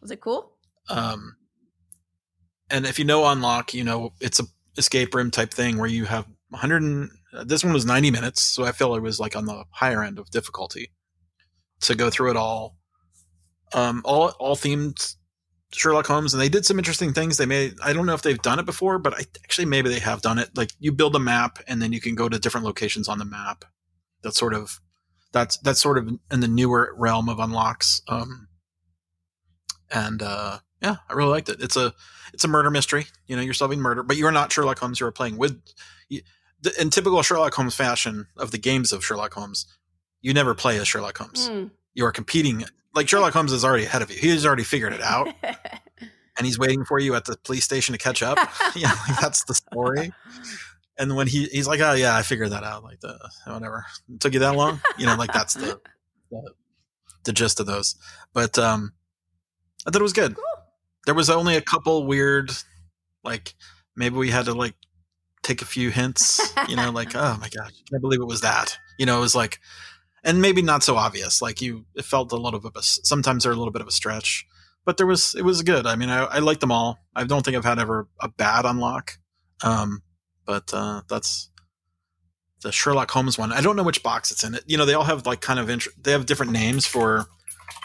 was it cool? And if you know Unlock, it's a escape room type thing where you have 100. This one was 90 minutes, so I feel it was on the higher end of difficulty to go through it all. All themed Sherlock Holmes, and they did some interesting things. I don't know if they've done it before, but maybe they have done it. Like you build a map and then you can go to different locations on the map. That's sort of in the newer realm of unlocks. I really liked it. It's a murder mystery. You're solving murder, but you're not Sherlock Holmes. You're playing with, in typical Sherlock Holmes fashion of the games of Sherlock Holmes, you never play as Sherlock Holmes. You are competing. Like Sherlock Holmes is already ahead of you. He's already figured it out. And he's waiting for you at the police station to catch up. That's the story. And when he's like, oh yeah, I figured that out. Whatever. It took you that long? That's the gist of those. But I thought it was good. Cool. There was only a couple weird, maybe we had to take a few hints, oh my gosh, I can't believe it was that. It was and maybe not so obvious. It felt a little bit sometimes they're a little bit of a stretch, but it was good. I mean, I liked them all. I don't think I've had ever a bad unlock. But that's the Sherlock Holmes one. I don't know which box it's in. They all have they have different names for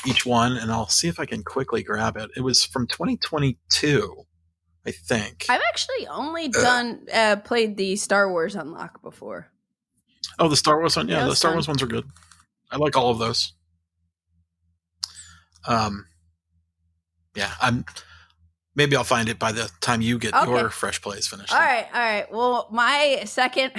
each one, and I'll see if I can quickly grab it. It was from 2022, I think. I've actually only played the Star Wars unlock before. Oh, the Star Wars one? Yeah, the Star Wars ones are good. I like all of those. Maybe I'll find it by the time you get your fresh plays finished. All right. Well, my second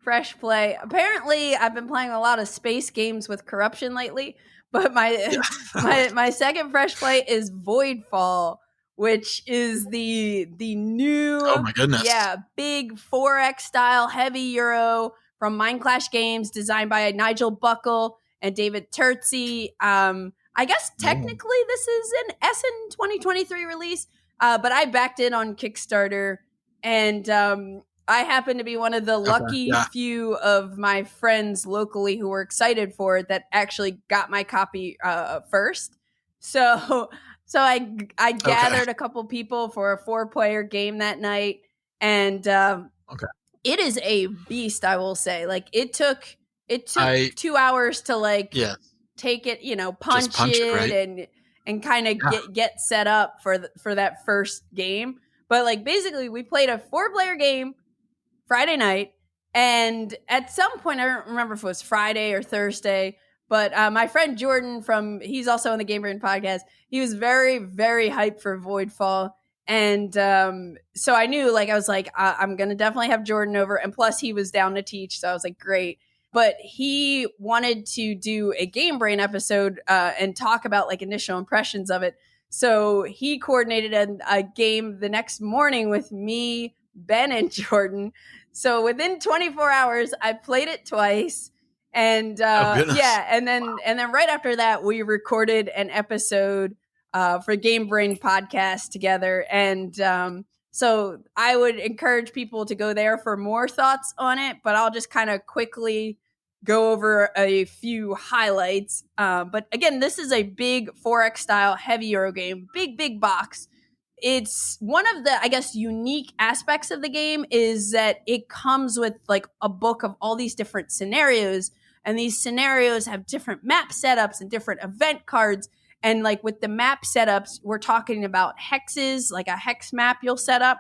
fresh play, apparently I've been playing a lot of space games with corruption lately, but my second fresh play is Voidfall, which is the new, oh my goodness, big 4X style heavy Euro from Mind Clash Games, designed by Nigel Buckle and David Terzi. I guess technically this is an Essen 2023 release, but I backed in on Kickstarter, and I happen to be one of the lucky few of my friends locally who were excited for it that actually got my copy first. So I gathered a couple people for a 4-player game that night, and it is a beast, I will say. It took 2 hours to take it, punch it, right? and kind of get set up for that first game. But like basically we played a 4-player game Friday night. And at some point, I don't remember if it was Friday or Thursday, but my friend Jordan he's also on the Gamefound podcast. He was very, very hyped for Voidfall. And so I knew, like, I was like, I'm going to definitely have Jordan over. And plus he was down to teach. So I was like, great. But he wanted to do a Game Brain episode and talk about like initial impressions of it. So he coordinated a game the next morning with me, Ben, and Jordan. So within 24 hours, I played it twice. And and then right after that, we recorded an episode for Game Brain podcast together. And so I would encourage people to go there for more thoughts on it, but I'll just kind of quickly go over a few highlights. But again, this is a big 4X style heavy Euro game, big box. It's one of the, I guess, unique aspects of the game is that it comes with like a book of all these different scenarios. And these scenarios have different map setups and different event cards. And like with the map setups, we're talking about hexes, like a hex map you'll set up.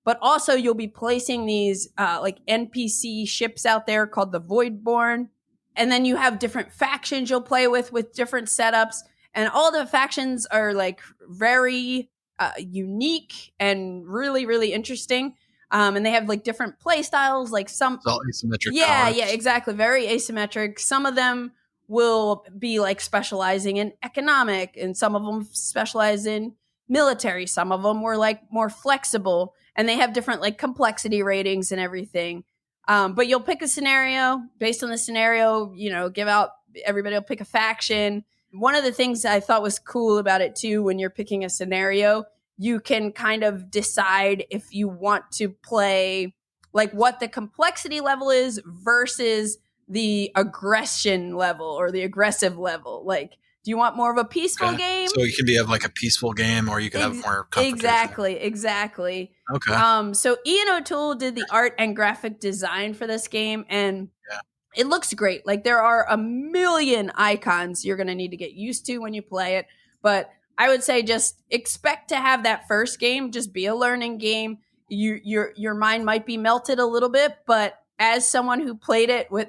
But also you'll be placing these like NPC ships out there called the Voidborn. And then you have different factions you'll play with different setups. And all the factions are like very unique and really, really interesting. And they have like different play styles, like some it's all asymmetric. Yeah, exactly. Very asymmetric. Some of them will be like specializing in economic, and some of them specialize in military. Some of them were like more flexible, and they have different like complexity ratings and everything. But you'll pick a scenario based on the scenario, everybody will pick a faction. One of the things I thought was cool about it too, when you're picking a scenario, you can kind of decide if you want to play like what the complexity level is versus the aggression level or the aggressive level. Like, do you want more of a peaceful game? So you can have like a peaceful game, or you could have more confrontation. Exactly. Okay. So Ian O'Toole did the art and graphic design for this game, and it looks great. Like, there are a million icons you're going to need to get used to when you play it. But I would say just expect to have that first game just be a learning game. Your mind might be melted a little bit, but as someone who played it with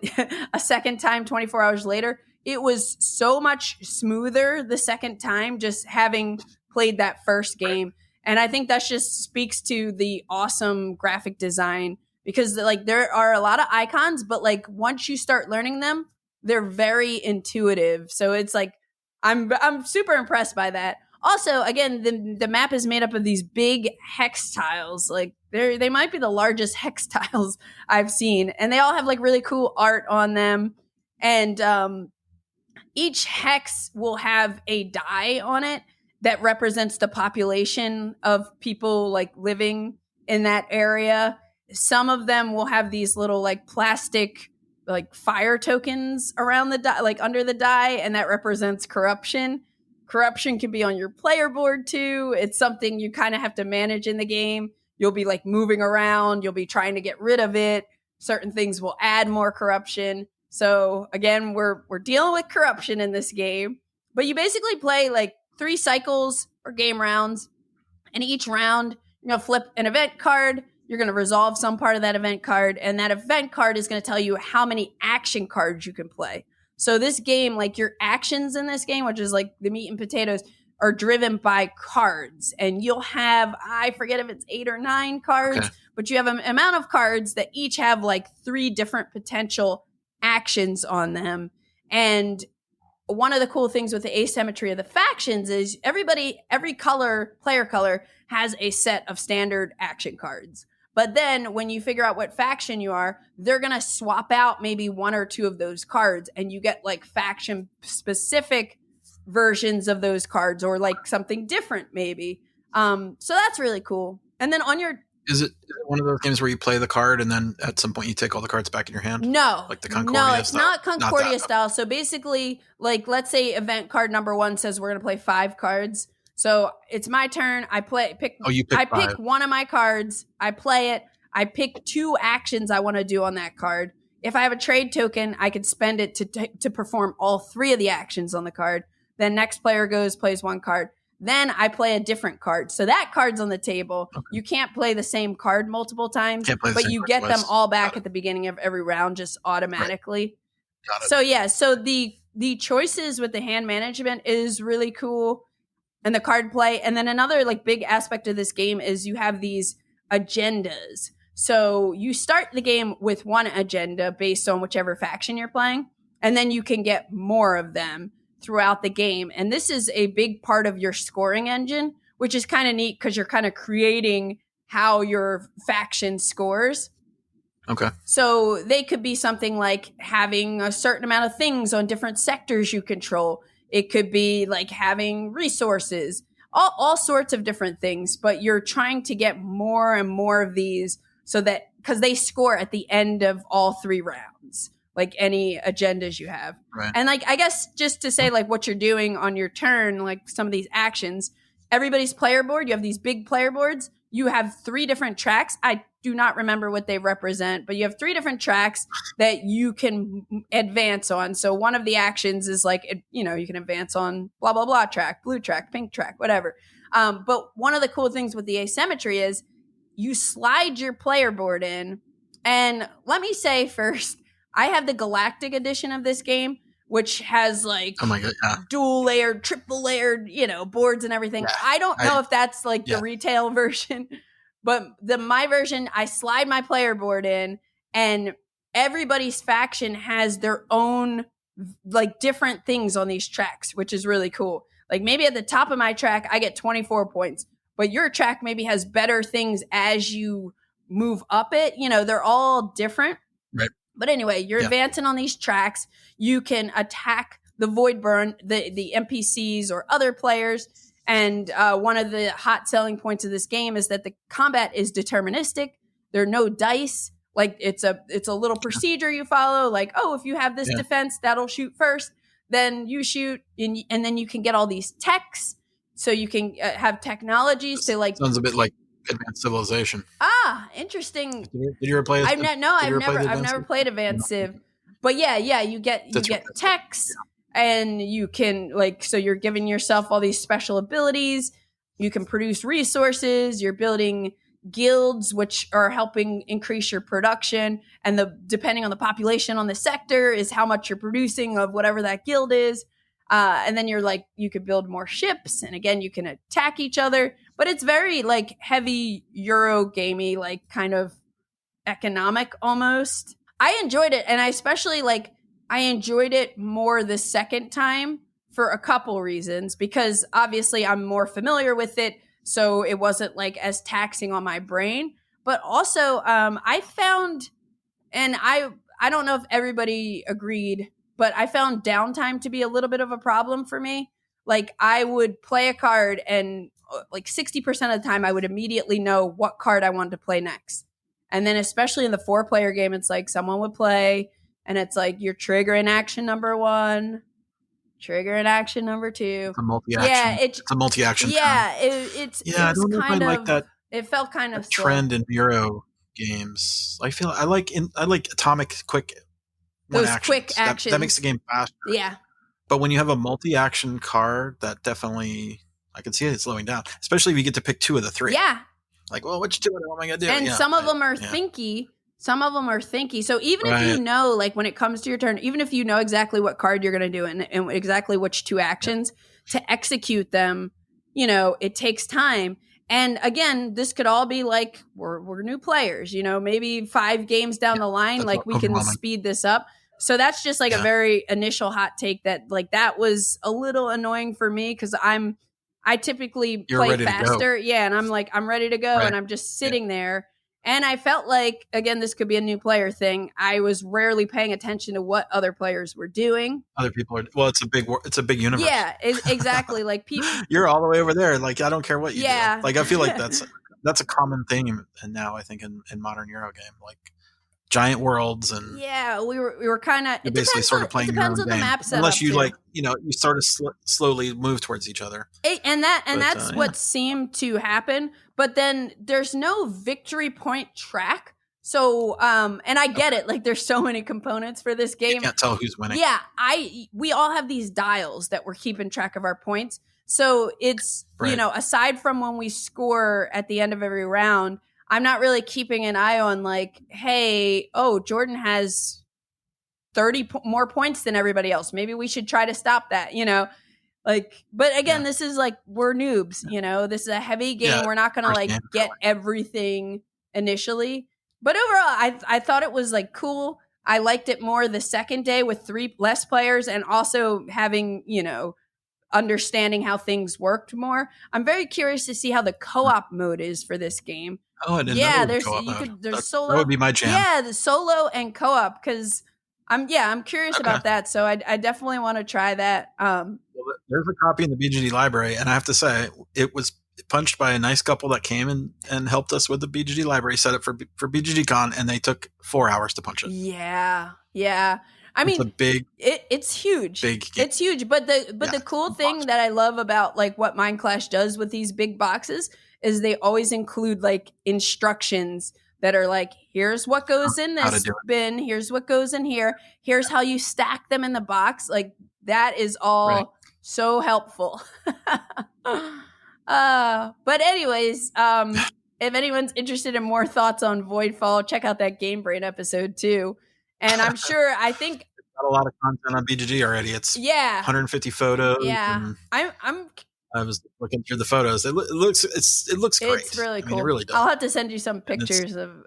a second time 24 hours later, it was so much smoother the second time just having played that first game. And I think that just speaks to the awesome graphic design, because like there are a lot of icons, but like once you start learning them, they're very intuitive. So it's like I'm super impressed by that. Also, again, the map is made up of these big hex tiles. Like they might be the largest hex tiles I've seen, and they all have like really cool art on them. And each hex will have a die on it that represents the population of people like living in that area. Some of them will have these little like plastic like fire tokens around the die, like under the die, and that represents corruption. Corruption can be on your player board too. It's something you kind of have to manage in the game. You'll be like moving around. You'll be trying to get rid of it. Certain things will add more corruption. So again, we're dealing with corruption in this game. But you basically play like 3 cycles or game rounds. And each round, you're going to flip an event card. You're going to resolve some part of that event card. And that event card is going to tell you how many action cards you can play. So this game, like your actions in this game, which is like the meat and potatoes, are driven by cards. And you'll have, I forget if it's 8 or 9 cards, but you have an amount of cards that each have like 3 different potential actions on them. And one of the cool things with the asymmetry of the factions is every player color has a set of standard action cards. But then when you figure out what faction you are, they're going to swap out maybe 1 or 2 of those cards, and you get like faction specific versions of those cards, or like something different maybe. So that's really cool. And then on your... Is it one of those games where you play the card and then at some point you take all the cards back in your hand? No. Like the Concordia No, it's style? not Concordia style. So basically, like, let's say event card number 1 says we're going to play 5 cards. So it's my turn. I pick 1 of my cards. I play it. I pick 2 actions I want to do on that card. If I have a trade token, I could spend it to perform all 3 of the actions on the card. Then next player goes, plays 1 card. then I play a different card. So that card's on the table. Okay. You can't play the same card multiple times, but you get them all back at the beginning of every round just automatically. Got it. So yeah, so the choices with the hand management is really cool, and the card play. And then another like big aspect of this game is you have these agendas. So you start the game with one agenda based on whichever faction you're playing, and then you can get more of them throughout the game. And this is a big part of your scoring engine, which is kind of neat because you're kind of creating how your faction scores. Okay. So they could be something like having a certain amount of things on different sectors you control. It could be like having resources, all sorts of different things, but you're trying to get more and more of these so that, because they score at the end of all 3 rounds, like any agendas you have. Right. And like, I guess just to say like what you're doing on your turn, like some of these actions, everybody's player board, you have these big player boards. You have 3 different tracks. I do not remember what they represent, but you have 3 different tracks that you can advance on. So one of the actions is like, you know, you can advance on blah, blah, blah track, blue track, pink track, whatever. But one of the cool things with the asymmetry is you slide your player board in. And let me say first, I have the Galactic edition of this game, which has like dual layered, triple layered, you know, boards and everything. Yeah. I don't know if that's like the retail version, but my version, I slide my player board in and everybody's faction has their own like different things on these tracks, which is really cool. Like maybe at the top of my track, I get 24 points, but your track maybe has better things as you move up it. You know, they're all different. Right. But anyway, you're advancing on these tracks. You can attack the void burn, the NPCs or other players. And one of the hot selling points of this game is that the combat is deterministic. There are no dice. Like it's a little procedure you follow. Like, oh, if you have this defense, that'll shoot first. Then you shoot, and then you can get all these techs. So you can have technologies to like. Sounds a bit like Advanced Civilization. Ah, interesting. Did you ever play? I've never played Advanced Civ, but yeah, you get techs, and you can like, so you're giving yourself all these special abilities. You can produce resources. You're building guilds, which are helping increase your production, and depending on the population on the sector is how much you're producing of whatever that guild is. And then you're like, you could build more ships, and again, you can attack each other. But it's very like heavy Euro gamey, like kind of economic almost. I enjoyed it, and I especially like I enjoyed it more the second time for a couple reasons, because obviously I'm more familiar with it, so it wasn't like as taxing on my brain. But also, I found, and I don't know if everybody agreed, but I found downtime to be a little bit of a problem for me. Like I would play a card and like 60% of the time I would immediately know what card I wanted to play next. And then especially in the 4-player game, it's like someone would play and it's like you're triggering action number 1, triggering action number 2. It's a multi-action. Yeah, it's a multi-action. Yeah, it's I don't know if I like that. It felt kind of trend in Euro games. I like atomic quick. Those quick actions. That makes the game faster. Yeah. But when you have a multi-action card, that definitely, I can see it slowing down. Especially if you get to pick 2 of the 3. Yeah. Like, well, which 2 am I going to do? And some of them are thinky. Some of them are thinky. So even if you know, like when it comes to your turn, even if you know exactly what card you're going to do and exactly which 2 actions to execute them, you know, it takes time. And again, this could all be like, we're new players, you know, maybe 5 games down the line, like we can speed this up. So that's just like a very initial hot take that like that was a little annoying for me because I typically play faster. Yeah. And I'm like, I'm ready to go. And I'm just sitting there. And I felt like, again, this could be a new player thing. I was rarely paying attention to what other players were doing. Other people are, well, it's a big universe. Yeah, exactly. Like people, you're all the way over there. Like, I don't care what you do. Like, I feel like that's a common theme. And now I think in modern Euro game, like giant worlds and we were kind of basically sort of playing your own game, map setup unless you like you sort of slowly move towards each other. That's what seemed to happen. But then there's no victory point track. So and I get it. Like there's so many components for this game. You can't tell who's winning. Yeah, we all have these dials that we're keeping track of our points. So it's, aside from when we score at the end of every round, I'm not really keeping an eye on like, hey, Jordan has 30 more points than everybody else. Maybe we should try to stop that, but again, this is like, we're noobs, this is a heavy game. We're not going to like get everything initially, but overall, I thought it was like cool. I liked it more the second day with 3 less players and also having, understanding how things worked more. I'm very curious to see how the co-op mode is for this game. Oh, I didn't know there's co-op mode. There's solo. That would be my jam. Yeah, the solo and co-op, because I'm curious about that. So I definitely want to try that. Well, there's a copy in the BGG library, and I have to say it was punched by a nice couple that came and helped us with the BGG library setup for BGG Con, and they took 4 hours to punch it. Yeah. I mean, it's huge. Big game. It's huge. But the cool thing that I love about like what Mindclash does with these big boxes is they always include like instructions that are like, here's what goes in this bin, here's what goes in here, here's how you stack them in the box. Like that is all so helpful. But anyways, if anyone's interested in more thoughts on Voidfall, check out that Game Brain episode too. And I'm sure, I think it's got a lot of content on BGG already. It's 150 photos. Yeah, I was looking through the photos. It looks great. It's really cool. I mean, it really does. I'll have to send you some pictures of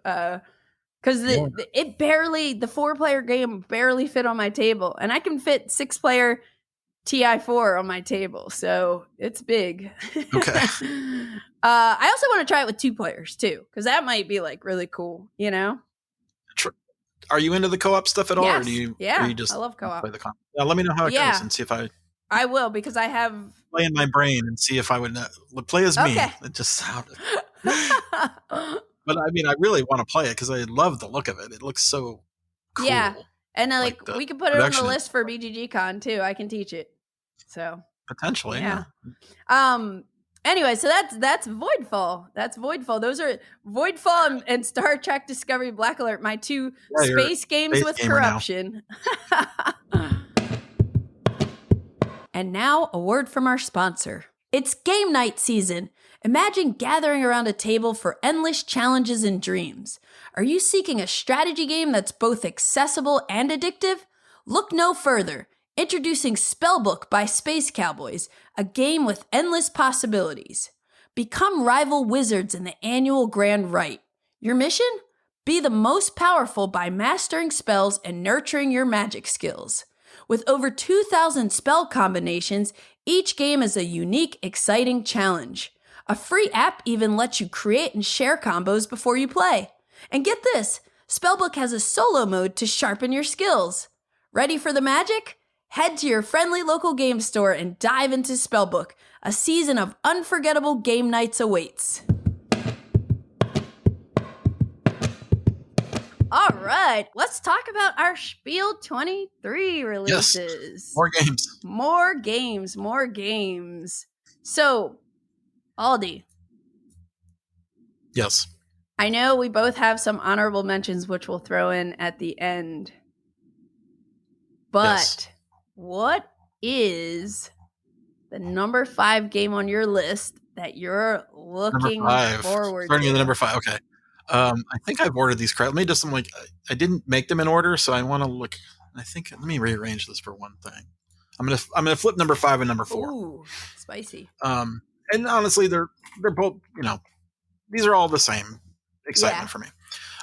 because the 4-player game barely fit on my table, and I can fit 6-player TI4 on my table, so it's big. Okay. I also want to try it with 2 players too, because that might be like really cool. Are you into the co-op stuff at all, or do you? Yeah, or you just I love co-op. Play the con? Let me know how it goes and see if I will, because I have play in my brain and see if I would play as me. It just sounded. But I mean, I really want to play it because I love the look of it. It looks so cool. Yeah, and like we could put it on the list for BGG Con too. I can teach it, so potentially. Yeah. Anyway, so that's Voidfall. That's Voidfall. Those are Voidfall and Star Trek Discovery Black Alert, my 2 space games with corruption. And now a word from our sponsor. It's game night season. Imagine gathering around a table for endless challenges and dreams. Are you seeking a strategy game that's both accessible and addictive? Look no further. Introducing Spellbook by Space Cowboys, a game with endless possibilities. Become rival wizards in the annual Grand Rite. Your mission? Be the most powerful by mastering spells and nurturing your magic skills. With over 2,000 spell combinations, each game is a unique, exciting challenge. A free app even lets you create and share combos before you play. And get this, Spellbook has a solo mode to sharpen your skills. Ready for the magic? Head to your friendly local game store and dive into Spellbook. A season of unforgettable game nights awaits. All right, let's talk about our Spiel 23 releases. Yes. More games. So, Aldie. Yes. I know we both have some honorable mentions, which we'll throw in at the end. But what is the number 5 game on your list that you're looking forward to? Starting with the number 5. Okay. I think I've ordered these correctly. I didn't make them in order, so I want to look. Let me rearrange this for one thing. I'm gonna flip number 5 and number 4. Ooh, spicy. And honestly, they're both, these are all the same excitement for me.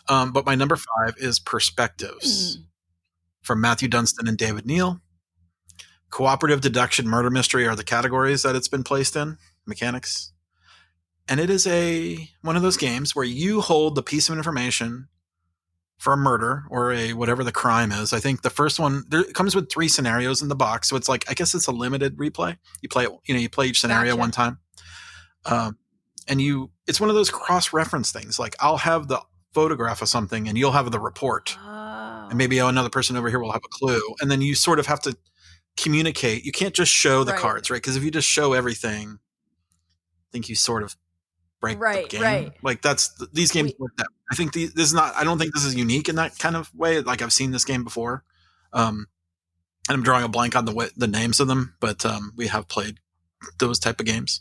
But my number 5 is Perspectives from Matthew Dunstan and David Neal. Cooperative, deduction, murder mystery are the categories that it's been placed in, mechanics. And it is one of those games where you hold the piece of information for a murder or whatever the crime is. I think the first one, it comes with 3 scenarios in the box. So it's like, I guess it's a limited replay. You play it, you play each scenario one time. And it's one of those cross-reference things. Like I'll have the photograph of something and you'll have the report. Oh. And maybe another person over here will have a clue. And then you sort of have to communicate. You can't just show the cards, right? Because if you just show everything, I think you sort of break the game. Right. Like these games work that. I think I don't think this is unique in that kind of way. Like I've seen this game before. And I'm drawing a blank on the names of them, but we have played those type of games.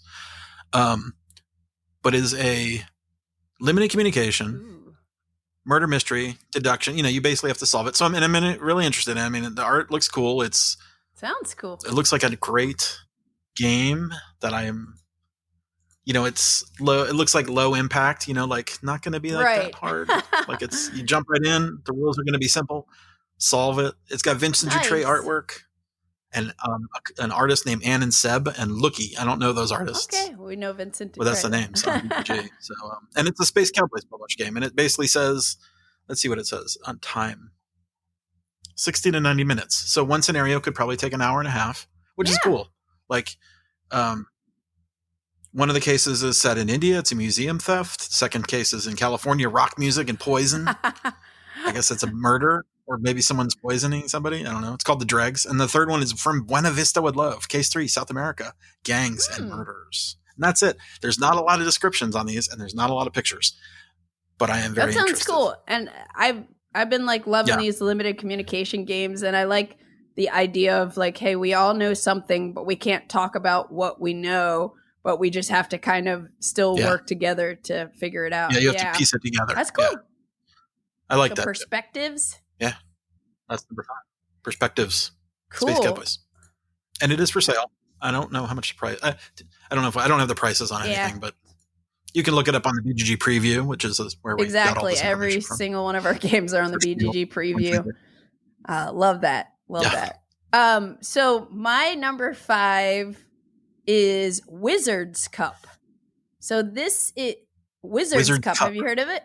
But is a limited communication, murder mystery, deduction. You basically have to solve it. So I'm really interested in it. I mean, the art looks cool. Sounds cool. It looks like a great game that I am. It's low. It looks like low impact. Like not going to be like that hard. Like you jump right in. The rules are going to be simple. Solve it. It's got Vincent Dutray artwork, and an artist named Ann and Seb and Lookie. I don't know those artists. Okay, we know Vincent Dutray. Well, that's the name. So, BGG. So and it's a Space Cowboys published game, and it basically says, let's see what it says on time. 60 to 90 minutes. So one scenario could probably take an hour and a half, which is cool. Like, one of the cases is set in India. It's a museum theft. Second case is in California, rock music and poison. I guess it's a murder, or maybe someone's poisoning somebody. I don't know. It's called The Dregs. And the third one is from Buena Vista with Love. Case 3, South America, gangs and murders. And that's it. There's not a lot of descriptions on these, and there's not a lot of pictures. But I am very interested. That sounds cool. And I've been like loving these limited communication games, and I like the idea of like, hey, we all know something, but we can't talk about what we know, but we just have to kind of still work together to figure it out. Yeah, you have to piece it together. That's cool. Yeah. I like that. Perspectives. Yeah, that's number 5. Perspectives. Cool. Space Cowboys. And it is for sale. I don't know how much the price. I don't know if I don't have the prices on anything, but you can look it up on the BGG preview, which is where we got all this every from. single one of our games are on the BGG preview. Love that. Love that. So my number 5 is Wizard's Cup. So this is Wizard's Cup. Have you heard of it?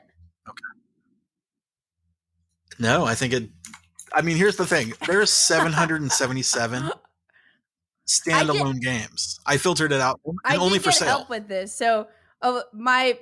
Okay. No, I think it. I mean, here's the thing. There's 777 standalone games. I filtered it out and only for sale. Help with this. So my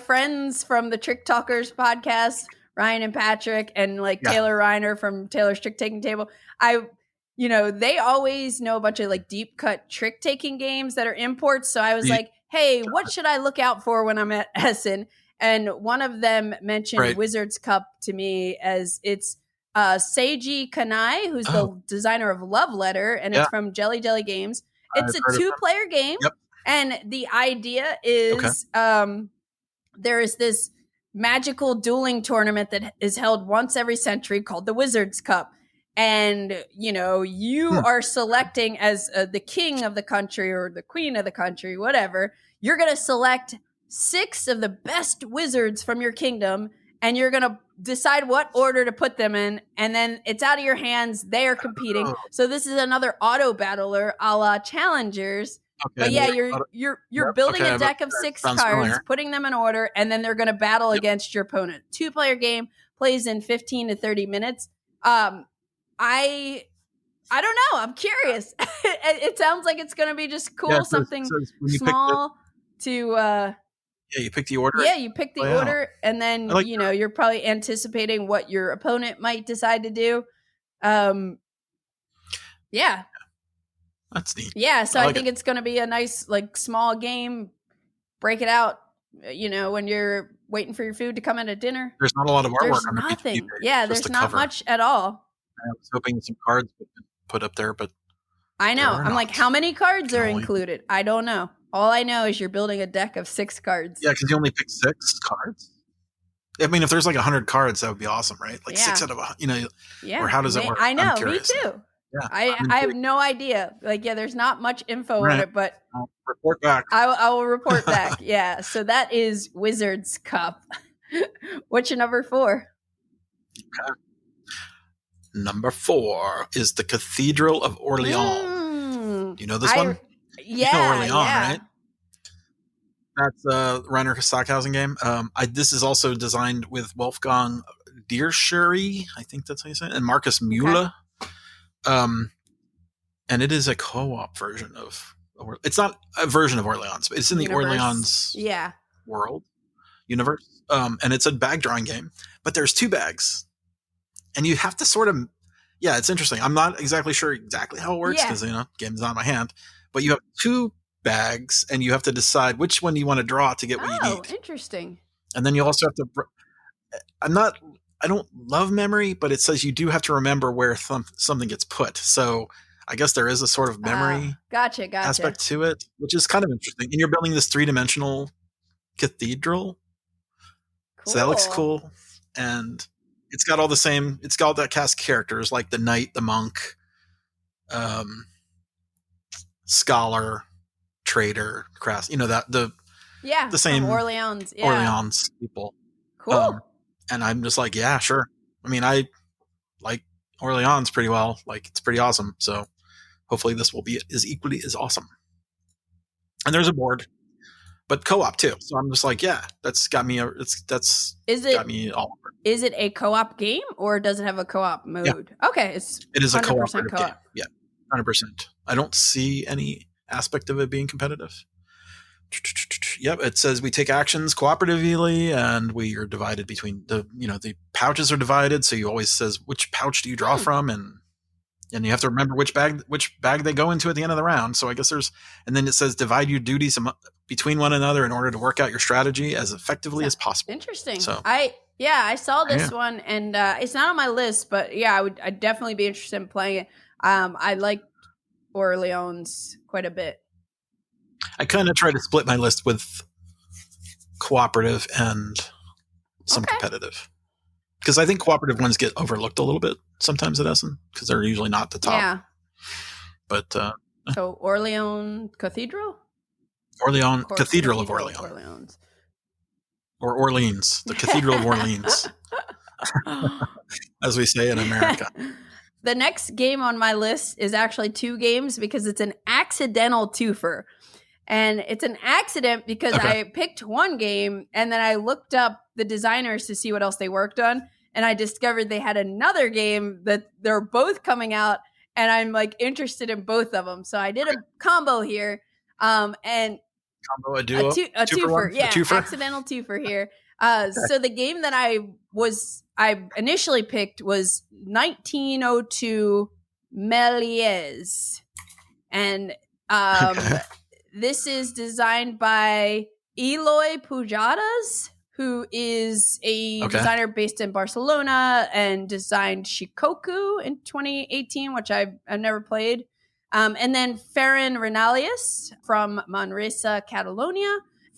friends from the Trick Talkers podcast, Ryan and Patrick, and like Taylor Reiner from Taylor's Trick Taking Table, they always know a bunch of like deep cut trick taking games that are imports. So I was like, hey, what should I look out for when I'm at Essen? And one of them mentioned Wizard's Cup to me as it's Seiji Kanai, who's the designer of Love Letter, and it's from Jelly Jelly Games. It's a 2-player game. Yep. And the idea is there is this magical dueling tournament that is held once every century called the Wizard's Cup. And, you are selecting as the king of the country or the queen of the country, whatever. You're going to select 6 of the best wizards from your kingdom, and you're going to decide what order to put them in. And then it's out of your hands. They are competing. So this is another auto battler a la Challengers. But you're building a deck of 6 cards, putting them in order, and then they're going to battle against your opponent. 2-player game, plays in 15 to 30 minutes. I don't know. I'm curious. It sounds like it's going to be just cool, something small to. You pick the order. Yeah, you pick the order, and then you're probably anticipating what your opponent might decide to do. Yeah. That's neat. Yeah, so I think it's going to be a nice, like, small game. Break it out, when you're waiting for your food to come in at dinner. There's not a lot of artwork on nothing. the Yeah, there's not much at all. I was hoping some cards would be put up there, but I know. I'm like, how many cards are included? I don't know. All I know is you're building a deck of 6 cards. Yeah, because you only pick 6 cards. I mean, if there's like 100 cards, that would be awesome, right? Like 6 out of 100, or how does it work? I know, me too. Yeah, I have no idea. Like, there's not much info on it, but I'll report back. I will report back. Yeah, so that is Wizard's Cup. What's your number 4? Okay. Number 4 is the Cathedral of Orléans. You know this one? Yeah, you know Orléans, right? That's a Reiner Stockhausen game. This is also designed with Wolfgang Dierscheri, I think that's how you say it, and Marcus Mühle. And it is a co-op version of. It's not a version of Orléans, but it's in the Orléans universe. And it's a bag drawing game, but there's 2 bags, and you have to sort of. Yeah, it's interesting. I'm not exactly sure exactly how it works because game's not in my hand. But you have 2 bags, and you have to decide which one you want to draw to get what you need. Oh, interesting. And then you also have to. I don't love memory, but it says you do have to remember where something gets put. So I guess there is a sort of memory gotcha. aspect to it, which is kind of interesting. And you're building this 3-dimensional cathedral. Cool. So that looks cool. And it's got all that cast characters like the knight, the monk, scholar, trader, crafts, the same Orléans. Yeah. Orléans people. Cool. And I'm just like, yeah, sure. I mean, I like Orléans pretty well. Like, it's pretty awesome. So hopefully this will be as equally as awesome. And there's a board, but co-op too. So I'm just like, yeah, that's got me. Got me all over. Is it a co-op game or does it have a co-op mode? Yeah. Okay, it is a co-op game. Yeah, 100%. I don't see any aspect of it being competitive. Yep, it says we take actions cooperatively, and we are divided between the pouches are divided. So you always says which pouch do you draw from, and you have to remember which bag they go into at the end of the round. So I guess and then it says divide your duties between one another in order to work out your strategy as effectively as possible. Interesting. So I saw this one, and it's not on my list, but I'd definitely be interested in playing it. I like Orléans quite a bit. I kind of try to split my list with cooperative and some competitive, because I think cooperative ones get overlooked a little bit sometimes at Essen because they're usually not the top. Yeah. But so Orléans Cathedral? Cathedral of Orléans. Or Orleans, the Cathedral of Orleans, as we say in America. The next game on my list is actually 2 games because it's an accidental twofer. And it's an accident because I picked one game and then I looked up the designers to see what else they worked on. And I discovered they had another game that they're both coming out. And I'm like interested in both of them. So I did a combo here. A duo? A twofer. Yeah, twofer? Accidental twofer here. So the game that I initially picked was 1902 Méliès. And this is designed by Eloy Pujadas, who is a designer based in Barcelona and designed Shikoku in 2018, which I've never played. And then Ferran Renalius from Manresa, Catalonia.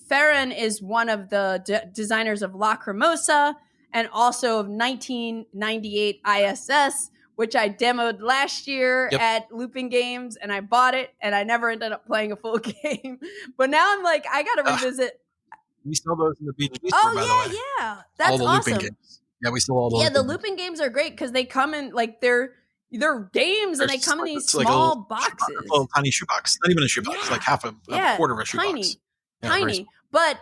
Ferran is one of the designers of Lacrimosa and also of 1998 ISS, which I demoed last year at Looping Games, and I bought it, and I never ended up playing a full game. But now I'm like, I got to revisit. We sell those in the BGG store, by the way. Yeah. That's all the awesome. Looping games. Yeah, we sell all those. Yeah, the Looping games are great because they come in, like, they're games, and they come in these small boxes. A little tiny shoebox. Not even a shoebox. Like half a quarter of a shoebox. Tiny. But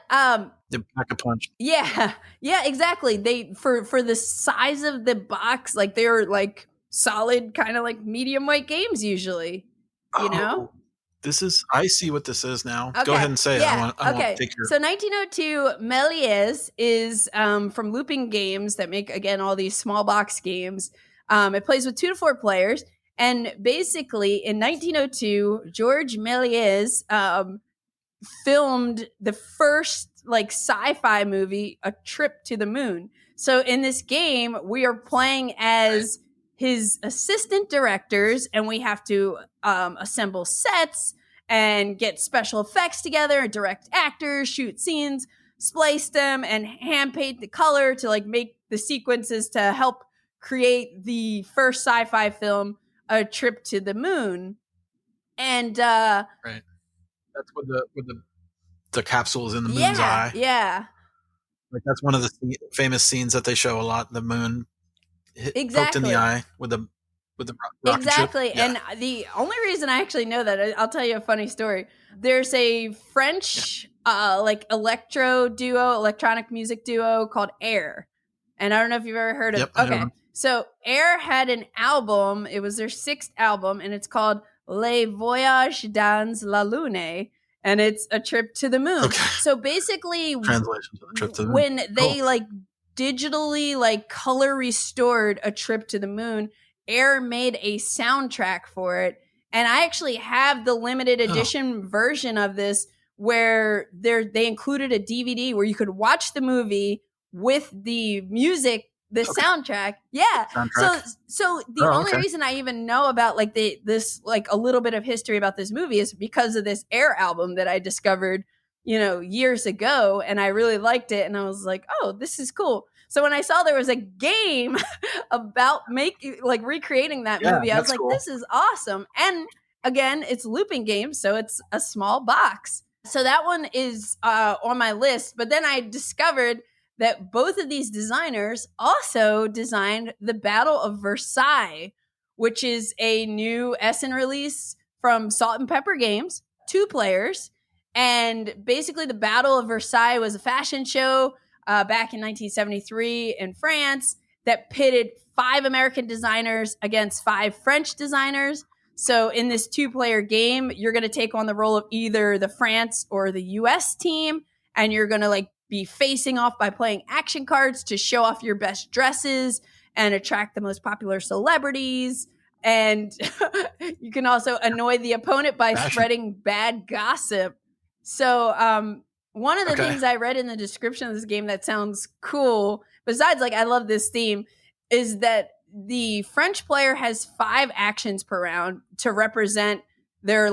the pack a punch. Yeah, exactly. They for the size of the box, like they're like solid, kind of like medium weight games usually. You know, I see what this is now. Okay. Go ahead and say it. I want to take your. So 1902 Méliès is from Looping Games that make again all these small box games. It plays with 2 to 4 players, and basically in 1902, Georges Méliès filmed the first like sci-fi movie, A Trip to the Moon. So in this game, we are playing as his assistant directors, and we have to assemble sets and get special effects together, direct actors, shoot scenes, splice them, and hand paint the color to like make the sequences to help create the first sci-fi film, A Trip to the Moon. And right. That's with the capsule is in the moon's eye. Yeah. Like that's one of the famous scenes that they show a lot. The moon poked in the eye with the rocket exactly. ship. Yeah. And the only reason I actually know that, I'll tell you a funny story. There's a French like electronic music duo called Air. And I don't know if you've ever heard of it. Okay. So Air had an album. It was their 6th album, and it's called Les Voyages dans la Lune, and it's a trip to the moon. Okay. So basically, translation to the trip to the moon. When they like digitally like color restored A Trip to the Moon, Air made a soundtrack for it, and I actually have the limited edition version of this where they included a DVD where you could watch the movie with the music the soundtrack. Yeah. Soundtrack. So the only reason I even know about like this like a little bit of history about this movie is because of this Air album that I discovered, years ago, and I really liked it, and I was like, oh, this is cool. So when I saw there was a game about recreating that movie, I was like, this is awesome. And again, it's looping games, so it's a small box. So that one is on my list. But then I discovered that both of these designers also designed the Battle of Versailles, which is a new Essen release from Salt and Pepper Games, 2 players. And basically the Battle of Versailles was a fashion show back in 1973 in France that pitted 5 American designers against 5 French designers. So in this 2-player game, you're going to take on the role of either the France or the US team, and you're going to be facing off by playing action cards to show off your best dresses and attract the most popular celebrities. And you can also annoy the opponent by spreading bad gossip. So one of the things I read in the description of this game that sounds cool, besides I love this theme, is that the French player has 5 actions per round to represent their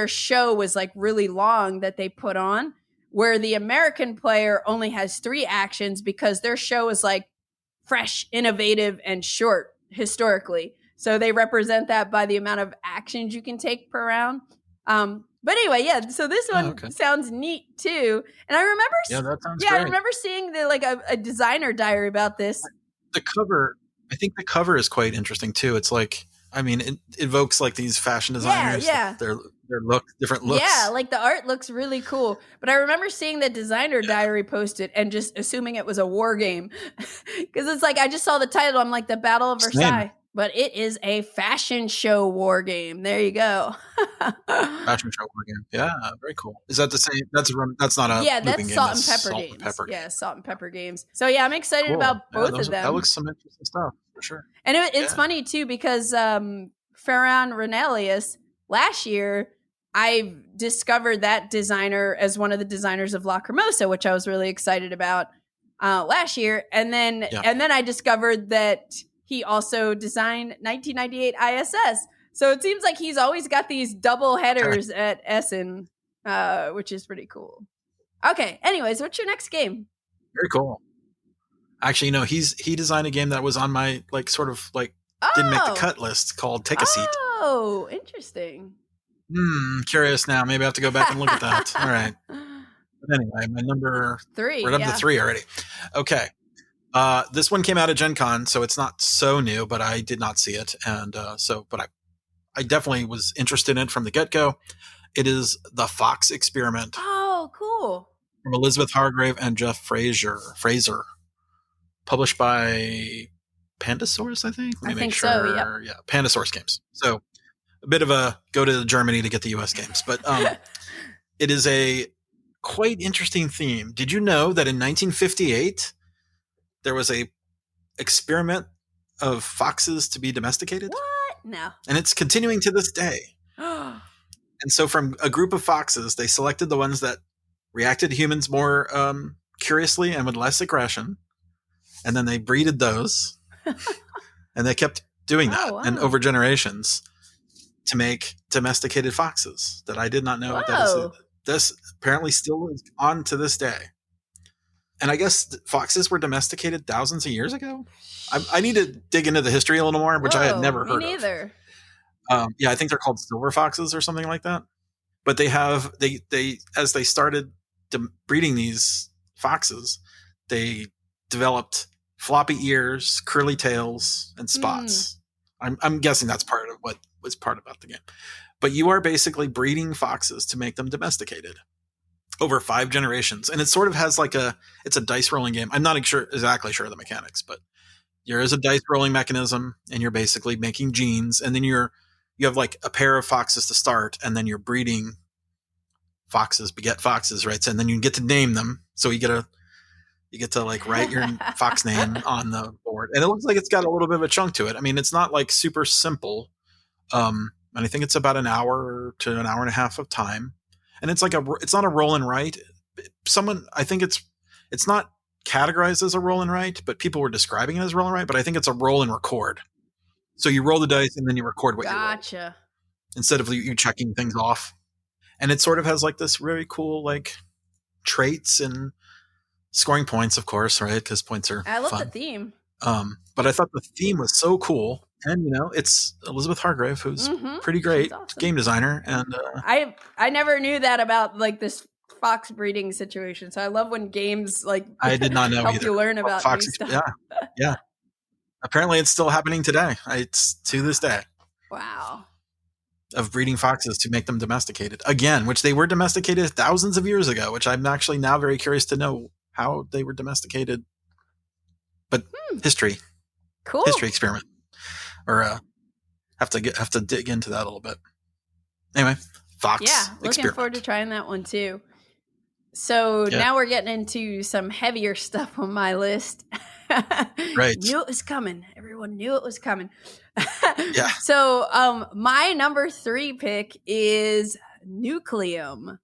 show was really long that they put on, where the American player only has 3 actions because their show is fresh, innovative, and short historically. So they represent that by the amount of actions you can take per round. But anyway, yeah. So this one sounds neat too, and I remember. Yeah, that sounds great. I remember seeing a designer diary about this. The cover, I think the cover is quite interesting too. It's it evokes these fashion designers. Yeah. Their different looks. Yeah, the art looks really cool. But I remember seeing the designer diary posted and just assuming it was a war game, because it's I just saw the title. I'm the Battle of Versailles. But it is a fashion show war game. There you go. Fashion show war game. Yeah, very cool. Is that the same? That's not a that's Salt and Pepper Games. Yeah, Salt and Pepper Games. So yeah, I'm excited about both of them. That looks some interesting stuff for sure. And it's funny too because Ferran Renelius last year, I discovered that designer as one of the designers of Lacrimosa, which I was really excited about last year, and then I discovered that he also designed 1998 ISS. So it seems like he's always got these double headers at Essen, which is pretty cool. Okay. Anyways, what's your next game? Very cool. Actually, he designed a game that was on my didn't make the cut list called Take a Seat. Oh, interesting. Curious now. Maybe I have to go back and look at that. All right. But anyway, my number 3. We're up to 3 already. Okay. This one came out at Gen Con, so it's not so new, but I did not see it. And but I definitely was interested in it from the get-go. It is The Fox Experiment. Oh, cool. From Elizabeth Hargrave and Jeff Fraser. Published by Pandasaurus, I think. Let me make sure. So, yeah. Yeah, Pandasaurus Games. So a bit of a go to Germany to get the US games. But it is a quite interesting theme. Did you know that in 1958... there was a experiment of foxes to be domesticated? What? No. And it's continuing to this day. And so from a group of foxes, they selected the ones that reacted to humans more curiously and with less aggression. And then they breeded those. And they kept doing that and over generations to make domesticated foxes that I did not know. This apparently still is on to this day. And I guess foxes were domesticated thousands of years ago. I need to dig into the history a little more, which I had never heard of. Me neither. I think they're called silver foxes or something like that. But they as they started breeding these foxes, they developed floppy ears, curly tails, and spots. I'm guessing that's part of what was part about the game. But you are basically breeding foxes to make them domesticated over 5 generations. And it sort of has it's a dice rolling game. I'm not exactly sure of the mechanics, but there is a dice rolling mechanism, and you're basically making genes, and then you have a pair of foxes to start, and then you're breeding foxes beget foxes, right? So, and then you get to name them. So you get to write your fox name on the board. And it looks like it's got a little bit of a chunk to it. I mean, it's not super simple. And I think it's about an hour to an hour and a half of time. And it's not a roll and write. I think it's not categorized as a roll and write, but people were describing it as roll and write. But I think it's a roll and record. So you roll the dice and then you record what you roll. Gotcha. Instead of you checking things off. And it sort of has like this very cool like traits and scoring points, of course, right? Because points are I love fun. the theme. But I thought the theme was so cool. And, it's Elizabeth Hargrave, who's pretty great awesome. game designer. And I never knew that about like this fox breeding situation. So I love when games like I did not know help either. you learn about fox. new stuff. Yeah. Apparently, it's still happening today. It's to this day. Wow. Of breeding foxes to make them domesticated again, which they were domesticated thousands of years ago. Which I'm actually now very curious to know how they were domesticated. But history, cool history experiment, or have to dig into that a little bit. Anyway, fox. Yeah, looking experiment. forward to trying that one too. So now we're getting into some heavier stuff on my list. Right. Knew it was coming. Everyone knew it was coming. Yeah. So my number 3 pick is Nucleum,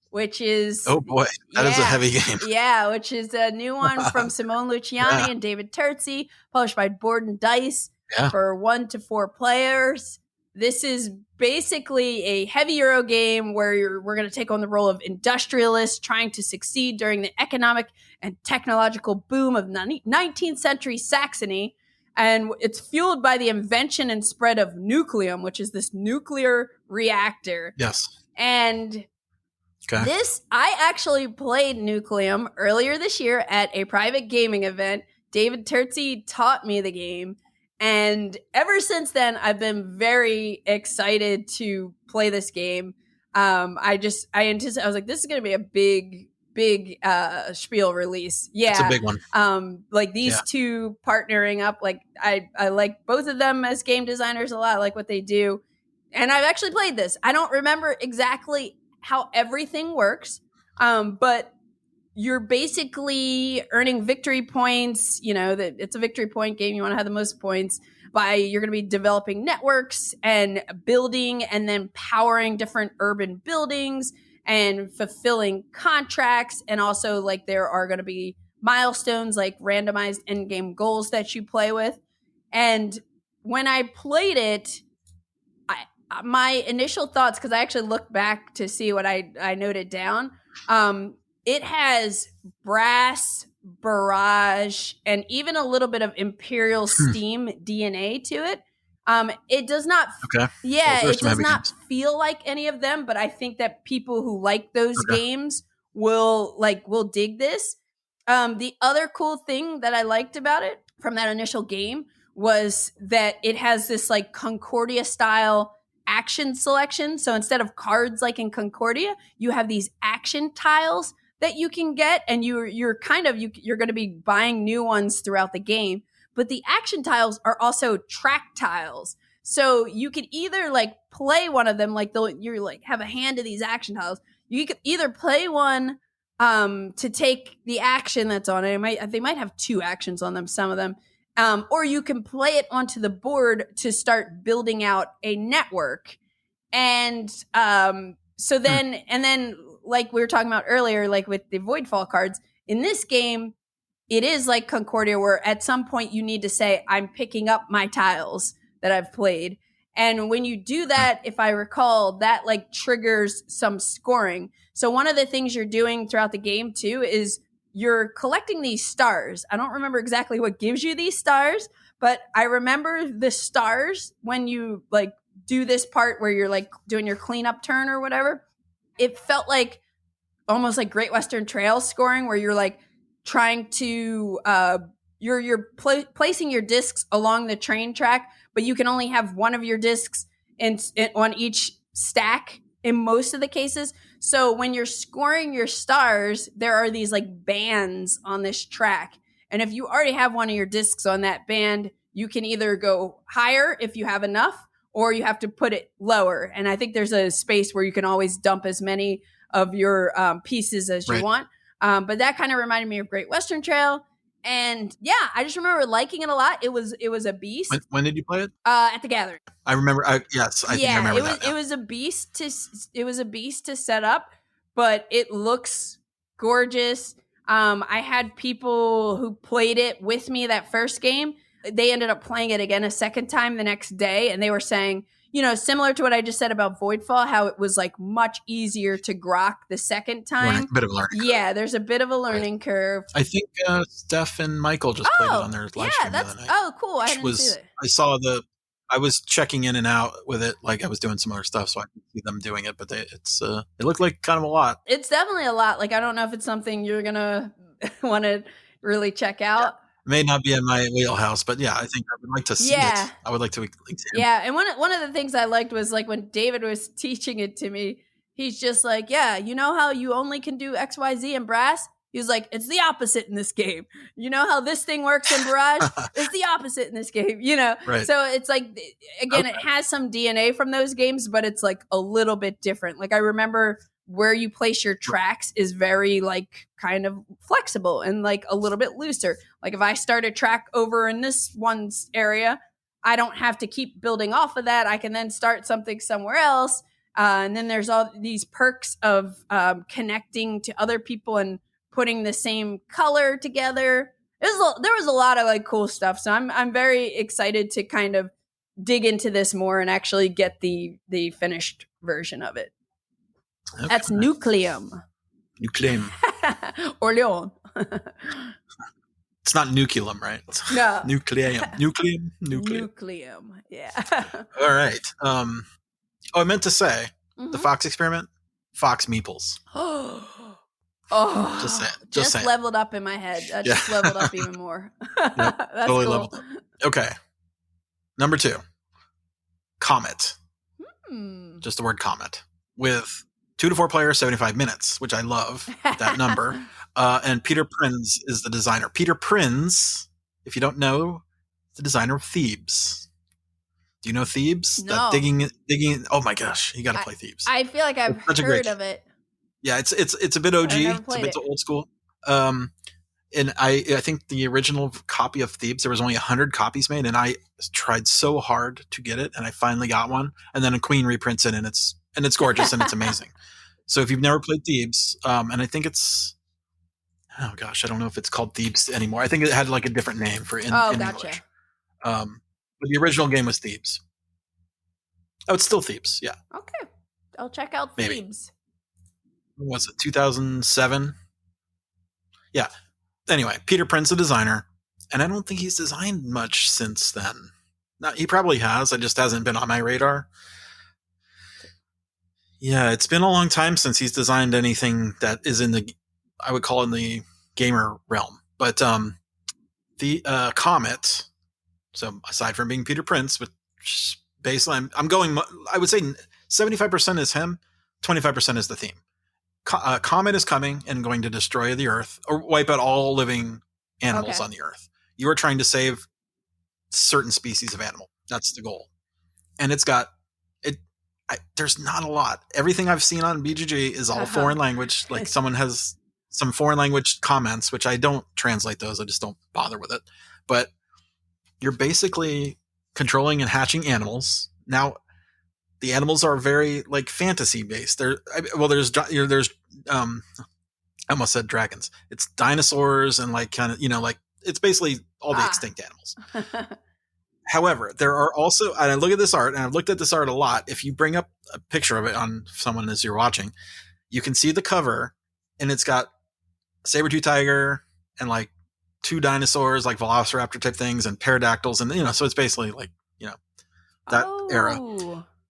which is oh boy, that is a heavy game. Yeah, which is a new one from Simone Luciani and David Terzi, published by Board and Dice for 1 to 4 players. This is basically a heavy Euro game where we're going to take on the role of industrialists trying to succeed during the economic and technological boom of 19th century Saxony. And it's fueled by the invention and spread of Nucleum, which is this nuclear reactor. Yes. And I actually played Nucleum earlier this year at a private gaming event. David Terzi taught me the game. And ever since then, I've been very excited to play this game. I was like, this is going to be a big Spiel release. Yeah. It's a big one. Like these two partnering up, like I like both of them as game designers a lot. I like what they do. And I've actually played this. I don't remember exactly how everything works. But you're basically earning victory points. That it's a victory point game. You want to have the most points you're going to be developing networks and building and then powering different urban buildings and fulfilling contracts. And also like there are going to be milestones, like randomized end game goals that you play with. And when I played it, my initial thoughts, because I actually looked back to see what I noted down. It has brass, barrage, and even a little bit of Imperial Steam DNA to it. It does not. Okay. It does not feel like any of them, but I think that people who like those games will dig this. The other cool thing that I liked about it from that initial game was that it has this like Concordia style action selection. So instead of cards like in Concordia, you have these action tiles that you can get, and you're going to be buying new ones throughout the game. But the action tiles are also track tiles, so you could either like play one of them, like you're like have a hand of these action tiles. You could either play one to take the action that's on it. They might have 2 actions on them, some of them, or you can play it onto the board to start building out a network. And so then like we were talking about earlier, like with the Voidfall cards, in this game, it is like Concordia, where at some point you need to say, I'm picking up my tiles that I've played. And when you do that, if I recall, that like triggers some scoring. So one of the things you're doing throughout the game too is you're collecting these stars. I don't remember exactly what gives you these stars, but I remember the stars when you like do this part where you're like doing your cleanup turn or whatever. It felt like almost like Great Western Trail scoring, where you're like trying to you're placing your discs along the train track, but you can only have one of your discs on each stack in most of the cases. So when you're scoring your stars, there are these like bands on this track, and if you already have one of your discs on that band, you can either go higher if you have enough, or you have to put it lower. And I think there's a space where you can always dump as many of your pieces as you want. But that kind of reminded me of Great Western Trail. And yeah, I just remember liking it a lot. It was a beast. When did you play it? At the Gathering. I remember. I think I remember that. It was a beast to set up, but it looks gorgeous. I had people who played it with me that first game. They ended up playing it again a second time the next day, and they were saying, similar to what I just said about Voidfall, how it was like much easier to grok the second time. A bit of a learning curve. Yeah, there's a bit of a learning curve. I think Steph and Michael just played it on their live stream the other night. Oh, cool. I didn't see it. I was checking in and out with it, like I was doing some other stuff, so I could see them doing it, but it looked like kind of a lot. It's definitely a lot. Like, I don't know if it's something you're going to want to really check out. Yeah. It may not be in my wheelhouse, but yeah, I think I would like to see it. I would like to examine. Yeah, and one of the things I liked was like when David was teaching it to me, he's just like, yeah, you know how you only can do X, Y, Z in brass? He was like, it's the opposite in this game. You know how this thing works in Barrage? It's the opposite in this game, Right. So it's like, again, It has some DNA from those games, but it's like a little bit different. Like I remember where you place your tracks is very like kind of flexible and like a little bit looser. Like if I start a track over in this one's area, I don't have to keep building off of that. I can then start something somewhere else. And then there's all these perks of connecting to other people and putting the same color together. There was a lot of like cool stuff. So I'm very excited to kind of dig into this more and actually get the finished version of it. Okay. That's Nucleum. Orléans. It's not Nucleum, right? No. Nucleum. Yeah. All right. I meant to say the Fox experiment, Fox Meeples. Oh, just saying. Leveled up in my head. I just leveled up even more. Yep, That's totally cool. leveled up. Okay. Number 2, Comet. Just the word Comet. With 2 to 4 players, 75 minutes, which I love that number. And Peter Prinz is the designer. Peter Prinz, if you don't know, the designer of Thebes. Do you know Thebes? No. That digging. Oh my gosh, you got to play Thebes. I feel like I've heard of it. Yeah, it's a bit OG. It's a bit old school. And I think the original copy of Thebes, there was only 100 copies made, and I tried so hard to get it, and I finally got one. And then a Queen reprints it, and it's gorgeous and it's amazing. So if you've never played Thebes, and I think it's, oh gosh, I don't know if it's called Thebes anymore. I think it had like a different name for in gotcha. English. But the original game was Thebes. Oh, it's still Thebes. Yeah. Okay, I'll check out Thebes. When was it? 2007. Yeah. Anyway, Peter Prinz, the designer, and I don't think he's designed much since then. No, he probably has. It just hasn't been on my radar. Yeah, it's been a long time since he's designed anything that is in I would call it in the gamer realm. But the Comet, so aside from being Peter Prinz, which baseline, I would say 75% is him, 25% is the theme. Comet is coming and going to destroy the Earth or wipe out all living animals on the Earth. You are trying to save certain species of animal. That's the goal. And it's got there's not a lot. Everything I've seen on BGG is all foreign language. Like someone has some foreign language comments, which I don't translate those. I just don't bother with it. But you're basically controlling and hatching animals. Now, the animals are very like fantasy based. There's I almost said dragons. It's dinosaurs and like kind of, like it's basically all the extinct animals. However, there are also, and I look at this art, and I've looked at this art a lot. If you bring up a picture of it on someone as you're watching, you can see the cover, and it's got a saber-tooth tiger and like 2 dinosaurs, like velociraptor type things, and pterodactyls, and so it's basically like that era.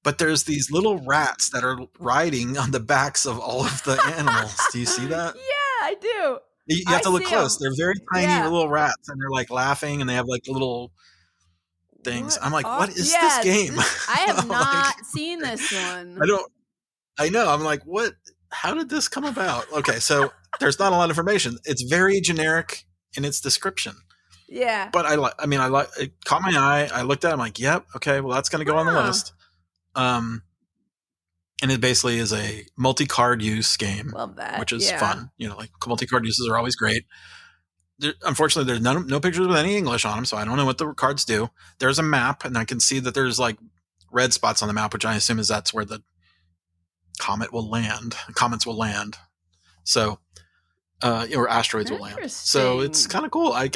But there's these little rats that are riding on the backs of all of the animals. Do you see that? Yeah, I do. You have to look close. They're very tiny little rats, and they're like laughing, and they have like little things. I'm like, what is this game? I have not seen this one. I know. I'm like, what? How did this come about? Okay, so there's not a lot of information. It's very generic in its description. Yeah. But it caught my eye. I looked at it. I'm like, yep. Okay. Well, that's going to go on the list. And it basically is a multi-card use game. Love that. Which is fun. Like multi-card uses are always great. Unfortunately, there's no pictures with any English on them, so I don't know what the cards do. There's a map, and I can see that there's like red spots on the map, which I assume that's where the comets will land. So or asteroids will land. So it's kind of cool. I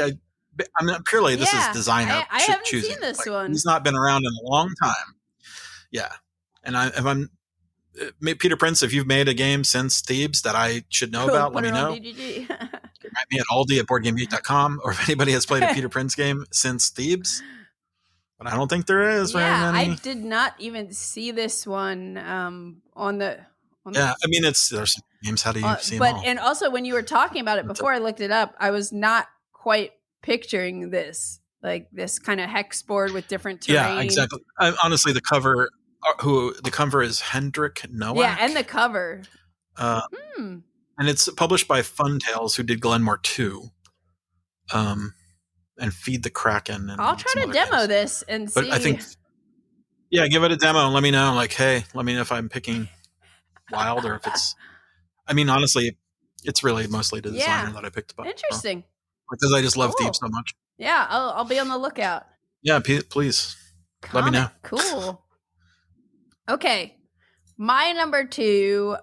mean, purely this is designer I haven't choosing. seen this like, one. He's not been around in a long time. Yeah, and if I'm Peter Prince, if you've made a game since Thebes that I should know about, let me know. BGG. Write me at Aldie at BoardGameGeek.com, or if anybody has played a Peter Prince game since Thebes. But I don't think there is very many. I did not even see this one on the. Yeah, I mean, there's some games. How do you see them all? And also, when you were talking about it before I looked it up, I was not quite picturing this, like this kind of hex board with different terrain. Yeah, exactly. Honestly, the cover is Hendrik Nowak. Yeah, and the cover. And it's published by Funtails, who did Glenmore 2. And Feed the Kraken. And I'll try to demo this and see. I think, give it a demo and let me know. Like, hey, let me know if I'm picking wild or if it's. I mean, honestly, it's really mostly the designer that I picked up. Interesting. Because I just love Thebes so much. Yeah, I'll be on the lookout. Yeah, please. Let me know. Cool. Okay. My number 2,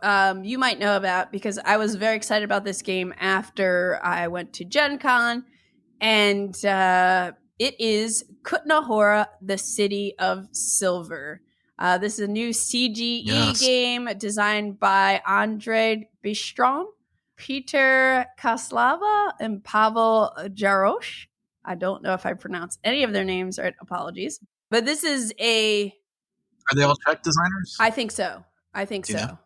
you might know about because I was very excited about this game after I went to Gen Con. And it is Kutná Hora, the City of Silver. This is a new CGE game designed by Andrei Bistron, Peter Kaslava, and Pavel Jarosz. I don't know if I pronounced any of their names right. Apologies. But this is a... Are they all Czech designers? I think so. Do you know?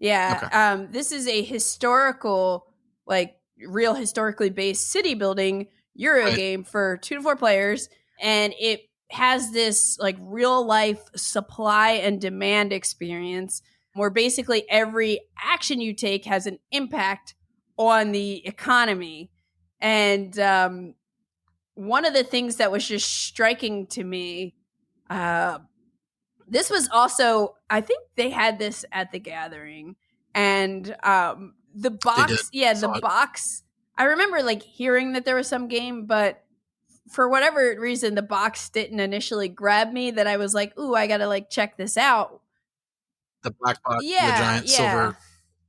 Yeah. Okay. This is a historical, like real historically based city building Euro game for 2 to 4 players. And it has this like real life supply and demand experience where basically every action you take has an impact on the economy. And one of the things that was just striking to me, this was also, I think they had this at the Gathering, and the box, the box, I remember like hearing that there was some game, but for whatever reason, the box didn't initially grab me that I was like, ooh, I got to like check this out. The black box, the giant silver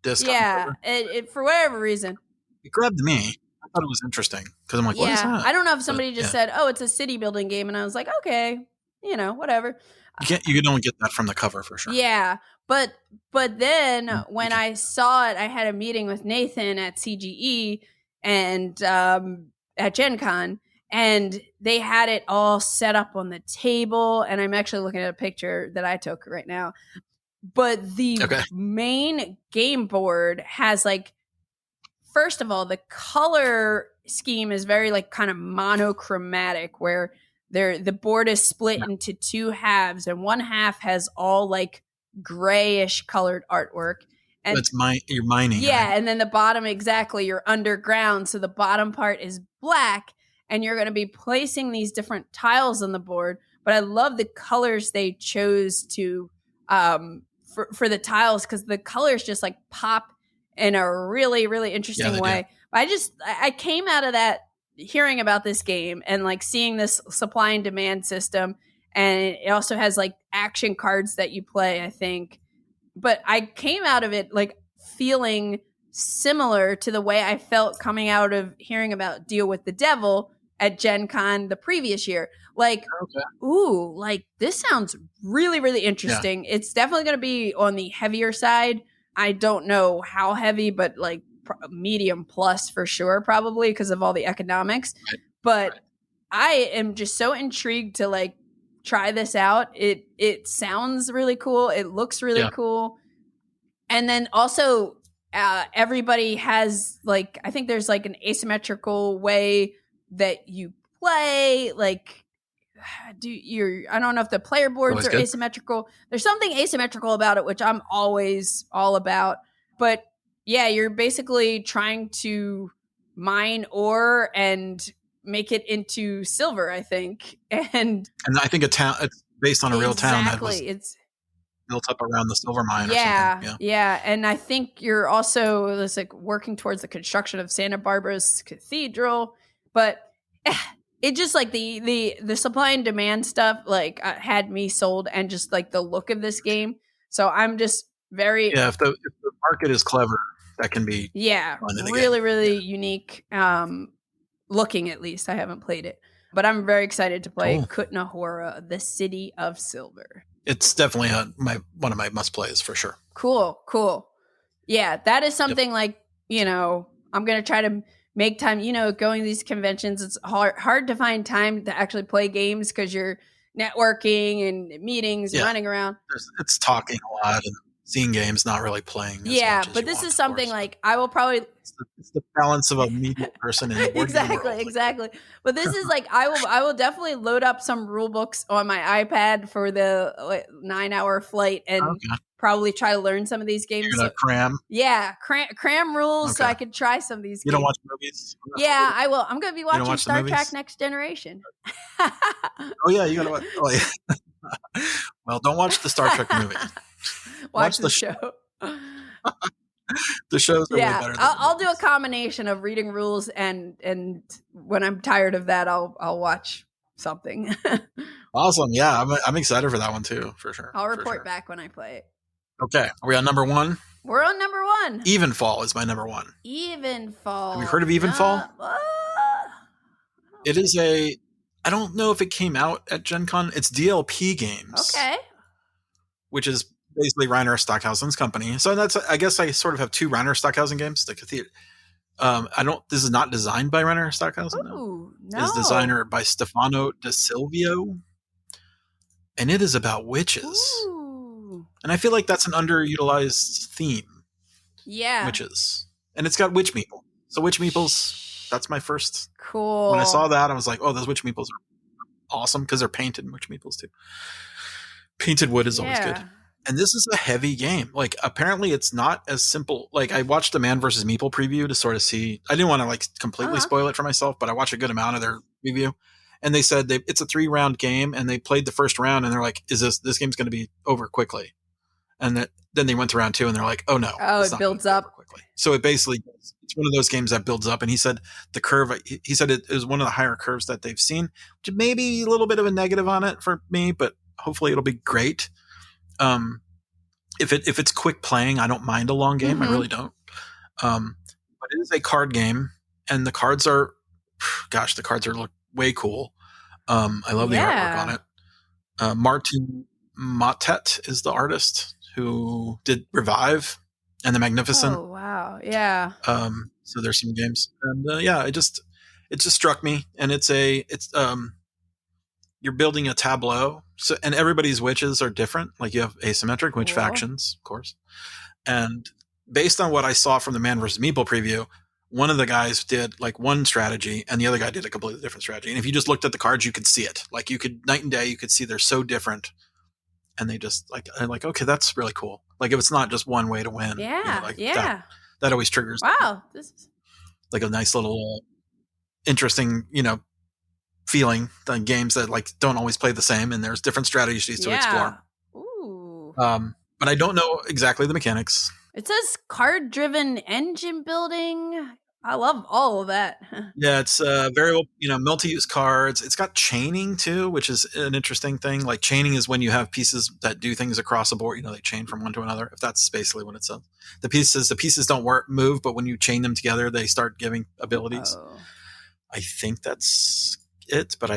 disc. Yeah, it for whatever reason. It grabbed me. I thought it was interesting because I'm like, what is that? I don't know if somebody just said, oh, it's a city building game. And I was like, okay, whatever. You don't get that from the cover for sure. Yeah. But then when I saw it, I had a meeting with Nathan at CGE and at Gen Con, and they had it all set up on the table. And I'm actually looking at a picture that I took right now. But the main game board has like, first of all, the color scheme is very like kind of monochromatic where the board is split into 2 halves and one half has all like grayish colored artwork. And that's you're mining. Yeah. Right? And then the bottom, exactly, you're underground. So the bottom part is black and you're going to be placing these different tiles on the board. But I love the colors they chose to, for the tiles, because the colors just like pop in a really, really interesting way. But I came out of that hearing about this game and like seeing this supply and demand system. And it also has like action cards that you play, I think. But I came out of it like feeling similar to the way I felt coming out of hearing about Deal with the Devil at Gen Con the previous year. Like, ooh, like this sounds really, really interesting. Yeah. It's definitely going to be on the heavier side. I don't know how heavy, but like medium plus for sure, probably because of all the economics. Right. But I am just so intrigued to like try this out. It sounds really cool. It looks really cool. And then also everybody has like, I think there's like an asymmetrical way that you play. Like, I don't know if the player boards are asymmetrical. There's something asymmetrical about it, which I'm always all about. But yeah, you're basically trying to mine ore and make it into silver, I think. And I think it's based on a real town that was built up around the silver mine or something. Yeah. And I think you're also like working towards the construction of Santa Barbara's cathedral. But it just like the supply and demand stuff like had me sold, and just like the look of this game. So I'm just very if the market is clever. that can be fun in the really, game. really unique. Looking, at least. I haven't played it. But I'm very excited to play Kutná Hora, the City of Silver. It's definitely one of my must-plays for sure. Cool. Yeah, that is something like, I'm going to try to make time, going to these conventions. It's hard to find time to actually play games because you're networking and meetings and running around. It's talking a lot and seeing games, not really playing as much as but you this want, is something like I will probably... It's the balance of a media person in the board game world. Exactly. But this is like I will definitely load up some rule books on my iPad for the 9-hour flight and probably try to learn some of these games. You're gonna cram? Yeah, cram rules so I could try some of these games. You don't watch movies? Yeah, I will. I'm going to be watching Star Trek Next Generation. Oh yeah, you gotta watch. Oh, yeah. Well, don't watch the Star Trek movie. Watch the show. The shows are way better. I'll do a combination of reading rules and when I'm tired of that, I'll watch something. Awesome. Yeah, I'm excited for that one too, for sure. I'll report back when I play it. Okay, are we on number 1? We're on number 1. Evenfall is my number 1. Evenfall. Have you heard of Evenfall? It is I don't know if it came out at Gen Con. It's DLP Games. Okay. Which is basically Rainer Stockhausen's company. So I guess I sort of have 2 Rainer Stockhausen games. The Cathedral. This is not designed by Rainer Stockhausen. No. It's designed by Stefano De Silvio. And it is about witches. Ooh. And I feel like that's an underutilized theme. Yeah. Witches. And it's got witch meeple. So witch meeples, that's my first. Cool. When I saw that, I was like, oh, those witch meeples are awesome because they're painted witch meeples too. Painted wood is always good. And this is a heavy game. Like, apparently it's not as simple. Like, I watched the Man vs. Meeple preview to sort of see. I didn't want to, like, completely spoil it for myself, but I watched a good amount of their review. And they said it's a 3-round game, and they played the first round, and they're like, this game's going to be over quickly. And then they went to round 2, and they're like, oh, no. Oh, it builds up. Quickly. So it basically, it's one of those games that builds up. And he said the curve, he said it was one of the higher curves that they've seen, which may be a little bit of a negative on it for me, but hopefully it'll be great. If it's quick playing, I don't mind a long game. I really don't. But it is a card game, and the cards are look way cool. I love the artwork on it. Martin Motet is the artist who did Revive and The Magnificent. Oh wow, yeah. So there's some games, and it just struck me, and it's you're building a tableau. So, and everybody's witches are different. Like, you have asymmetric witch factions, of course. And based on what I saw from the Man vs. Meeple preview, one of the guys did like one strategy and the other guy did a completely different strategy. And if you just looked at the cards, you could see it. Like, you could night and day, you could see they're so different. And they just like, okay, that's really cool. Like, if it's not just one way to win. Yeah. That always triggers. Wow. This is like a nice little interesting, feeling. The games that like don't always play the same, and there's different strategies to explore. Ooh. But I don't know exactly the mechanics. It says card-driven engine building. I love all of that. Yeah, it's very, multi-use cards. It's got chaining too, which is an interesting thing. Like, chaining is when you have pieces that do things across a board. They chain from one to another. If that's basically what it says. The pieces don't move, but when you chain them together, they start giving abilities. Oh. I think that's it, but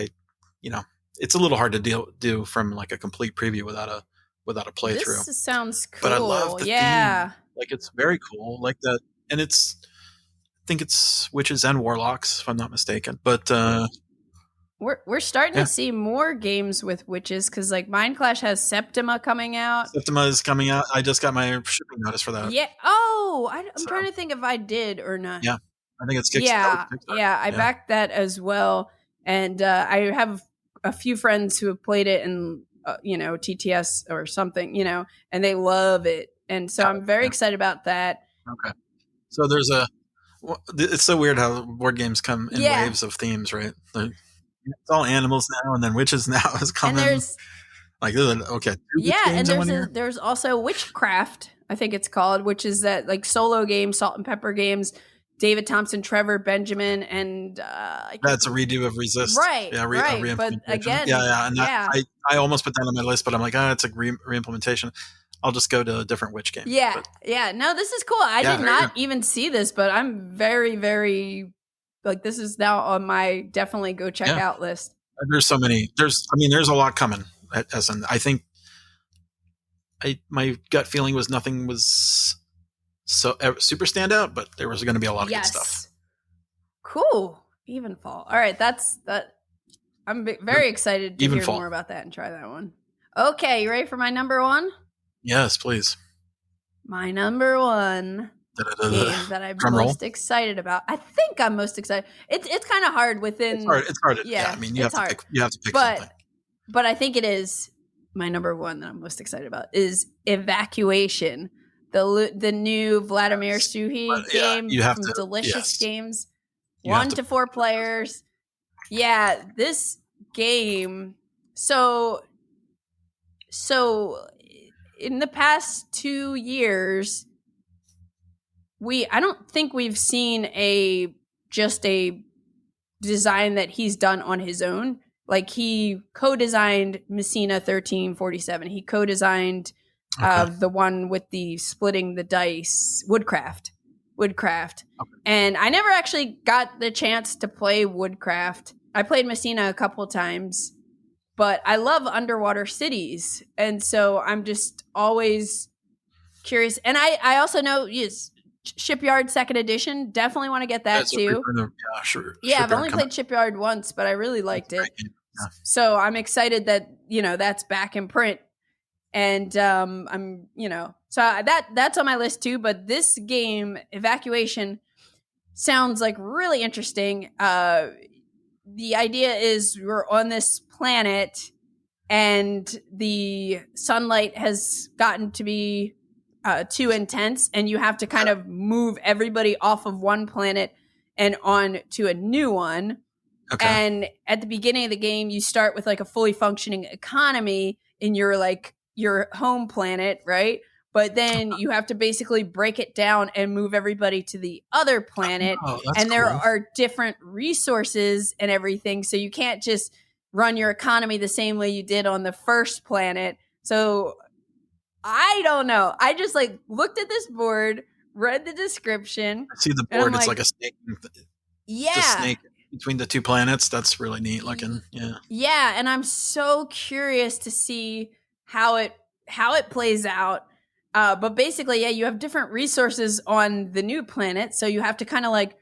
it's a little hard to do from like a complete preview without a playthrough. This sounds cool. But I love the theme. Like, it's very cool. Like that, and I think it's witches and warlocks, if I'm not mistaken. But we're starting to see more games with witches, because like Mind Clash has Septima coming out. Septima is coming out. I just got my shipping notice for that. Yeah. Oh, I'm trying to think if I did or not. Yeah, I think it's Kickstarter. Yeah. I backed that as well. And I have a few friends who have played it in, TTS or something, and they love it. And so I'm very excited about that. Okay. So it's so weird how board games come in waves of themes, right? It's all animals now, and then witches now is coming. And there's and there's also Witchcraft, I think it's called, which is that like solo game, Salt and Pepper games. David Thompson, Trevor Benjamin, and that's a redo of Resist, right? Yeah, but again, I almost put that on my list, but I'm like, it's a re-implementation. I'll just go to a different witch game. Yeah, yeah. No, this is cool. I did not even see this, but I'm very, very like this is now on my definitely go check out list. There's so many. There's a lot coming. As in, I think my gut feeling was nothing was so super standout, but there was going to be a lot of good stuff. Cool. Evenfall. All right, that. I'm very excited to hear more about that and try that one. Okay, you ready for my number one? Yes, please. My number one game that I'm most excited about. I think I'm most excited. It's kind of hard within. It's hard. Yeah, I mean, you have to pick something. But I think it is my number one that I'm most excited about is Evacuation, the new Vladimir Suhi game from Delicious Games, 1 to 4 players. Yeah, this game. So in the past 2 years, I don't think we've seen a design that he's done on his own. Like he co-designed Messina 1347. He co-designed the one with the splitting the dice, Woodcraft. Okay. And I never actually got the chance to play Woodcraft. I played Messina a couple of times, but I love underwater cities. And so I'm just always curious. And I also know, Shipyard 2nd Edition, definitely want to get that too. Yeah, sure. Yeah, I've only played Shipyard once, but I really liked it. Yeah. So I'm excited that, that's back in print. And I'm, so that's on my list too. But this game, Evacuation, sounds like really interesting. The idea is we're on this planet and the sunlight has gotten to be too intense, and you have to kind of move everybody off of one planet and on to a new one. Okay. And at the beginning of the game, you start with like a fully functioning economy in your home planet, right? But then you have to basically break it down and move everybody to the other planet. And there are different resources and everything. So you can't just run your economy the same way you did on the first planet. So I don't know. I just looked at this board, read the description. I see the board. It's like a snake. Yeah. It's a snake between the two planets. That's really neat looking. Yeah. Yeah. And I'm so curious to see how it plays out. But basically, you have different resources on the new planet. So you have to kind of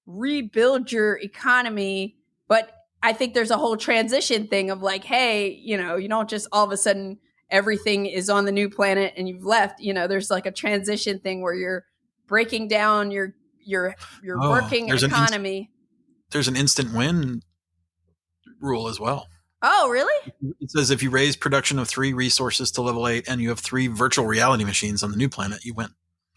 rebuild your economy. But I think there's a whole transition thing of hey, you don't just all of a sudden everything is on the new planet and you've left. There's a transition thing where you're breaking down your working economy. There's an instant win rule as well. Oh, really? It says if you raise production of 3 resources to level 8 and you have 3 virtual reality machines on the new planet, you win.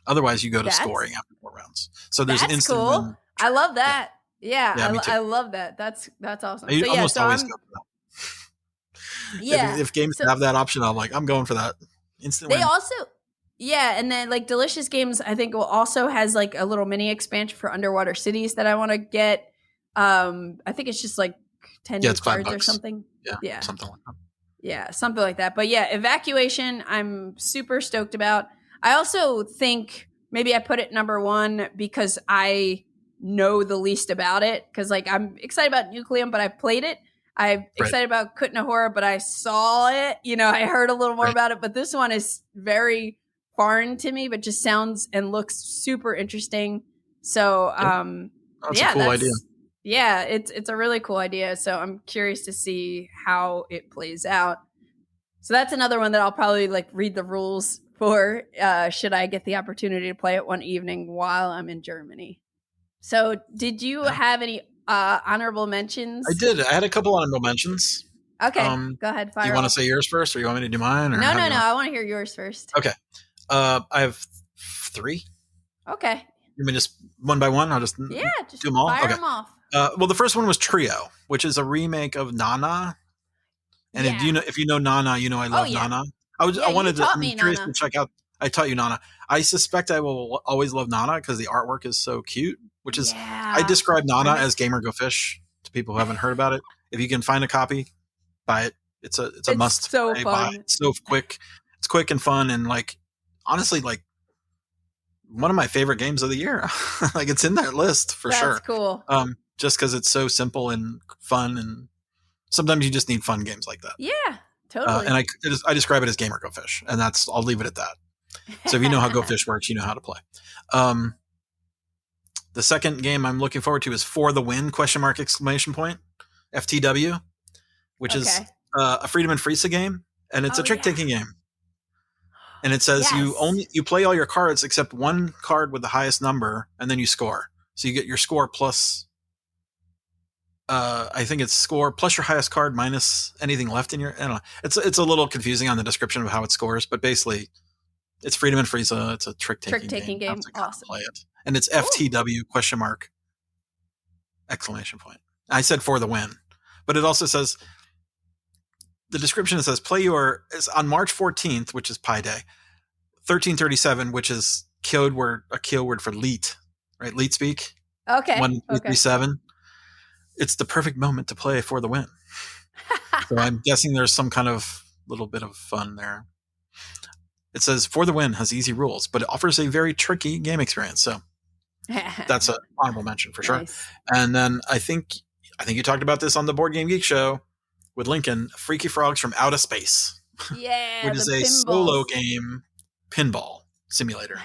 Otherwise, you go to scoring after 4 rounds. So there's an instant win. I love that. Yeah, I love that. That's awesome. I almost always go for that. Yeah. If games have that option, I'm going for that. Instant win. They also, and then Delicious Games, I think also has a little mini expansion for underwater cities that I want to get. I think it's just 10 new cards or something. Yeah, something like that. Yeah, something like that. But Evacuation, I'm super stoked about. I also think maybe I put it number 1 because I know the least about it. Because I'm excited about Nucleum, but I've played it. I'm excited about Kutná Hora, but I saw it. I heard a little more about it. But this one is very foreign to me, but just sounds and looks super interesting. So, that's a cool idea. Yeah, it's a really cool idea. So I'm curious to see how it plays out. So that's another one that I'll probably read the rules for. Should I get the opportunity to play it one evening while I'm in Germany? So did you have any honorable mentions? I did. I had a couple honorable mentions. Okay, go ahead. Fire. Do you want to say yours first, or you want me to do mine? Or no. I want to hear yours first. Okay. I have 3. Okay. You mean just one by one? I'll just do them all. Fire them off. Well, the first one was Trio, which is a remake of Nana. And if you know Nana, I love Nana. I'm curious to check out. I taught you Nana. I suspect I will always love Nana because the artwork is so cute. Which is, I describe Nana as Gamer Go Fish to people who haven't heard about it. If you can find a copy, buy it. It's a must. So fun. It's so quick. It's quick and fun, and honestly, like, one of my favorite games of the year. Like, it's in that list for sure. That's cool. Just because it's so simple and fun, and sometimes you just need fun games like that. Yeah, totally. And I describe it as gamer Go Fish, and I'll leave it at that. So if you know how Go Fish works, you know how to play. The second game I'm looking forward to is For the Win ? FTW, which is a Freedom and Friesa game, and it's a trick-taking game. And it says you play all your cards except one card with the highest number, and then you score. So you get your score plus, I think it's score plus your highest card minus anything left in your. I don't know. It's a little confusing on the description of how it scores, but basically, it's Freedom and Friesa. It's a trick-taking game. Awesome. Play it, and it's FTW ? I said For the Win, but it also says. The description says is on March 14th, which is Pi Day, 1337, which is a code word for leet, right? Leet speak. Okay. 1237. It's the perfect moment to play For the Win. So I'm guessing there's some kind of little bit of fun there. It says For the Win has easy rules, but it offers a very tricky game experience. So that's an honorable mention for sure. Nice. And then I think you talked about this on the Board Game Geek show with Lincoln, Freaky Frogs from Outaspace. Yeah, which is a solo game pinball simulator.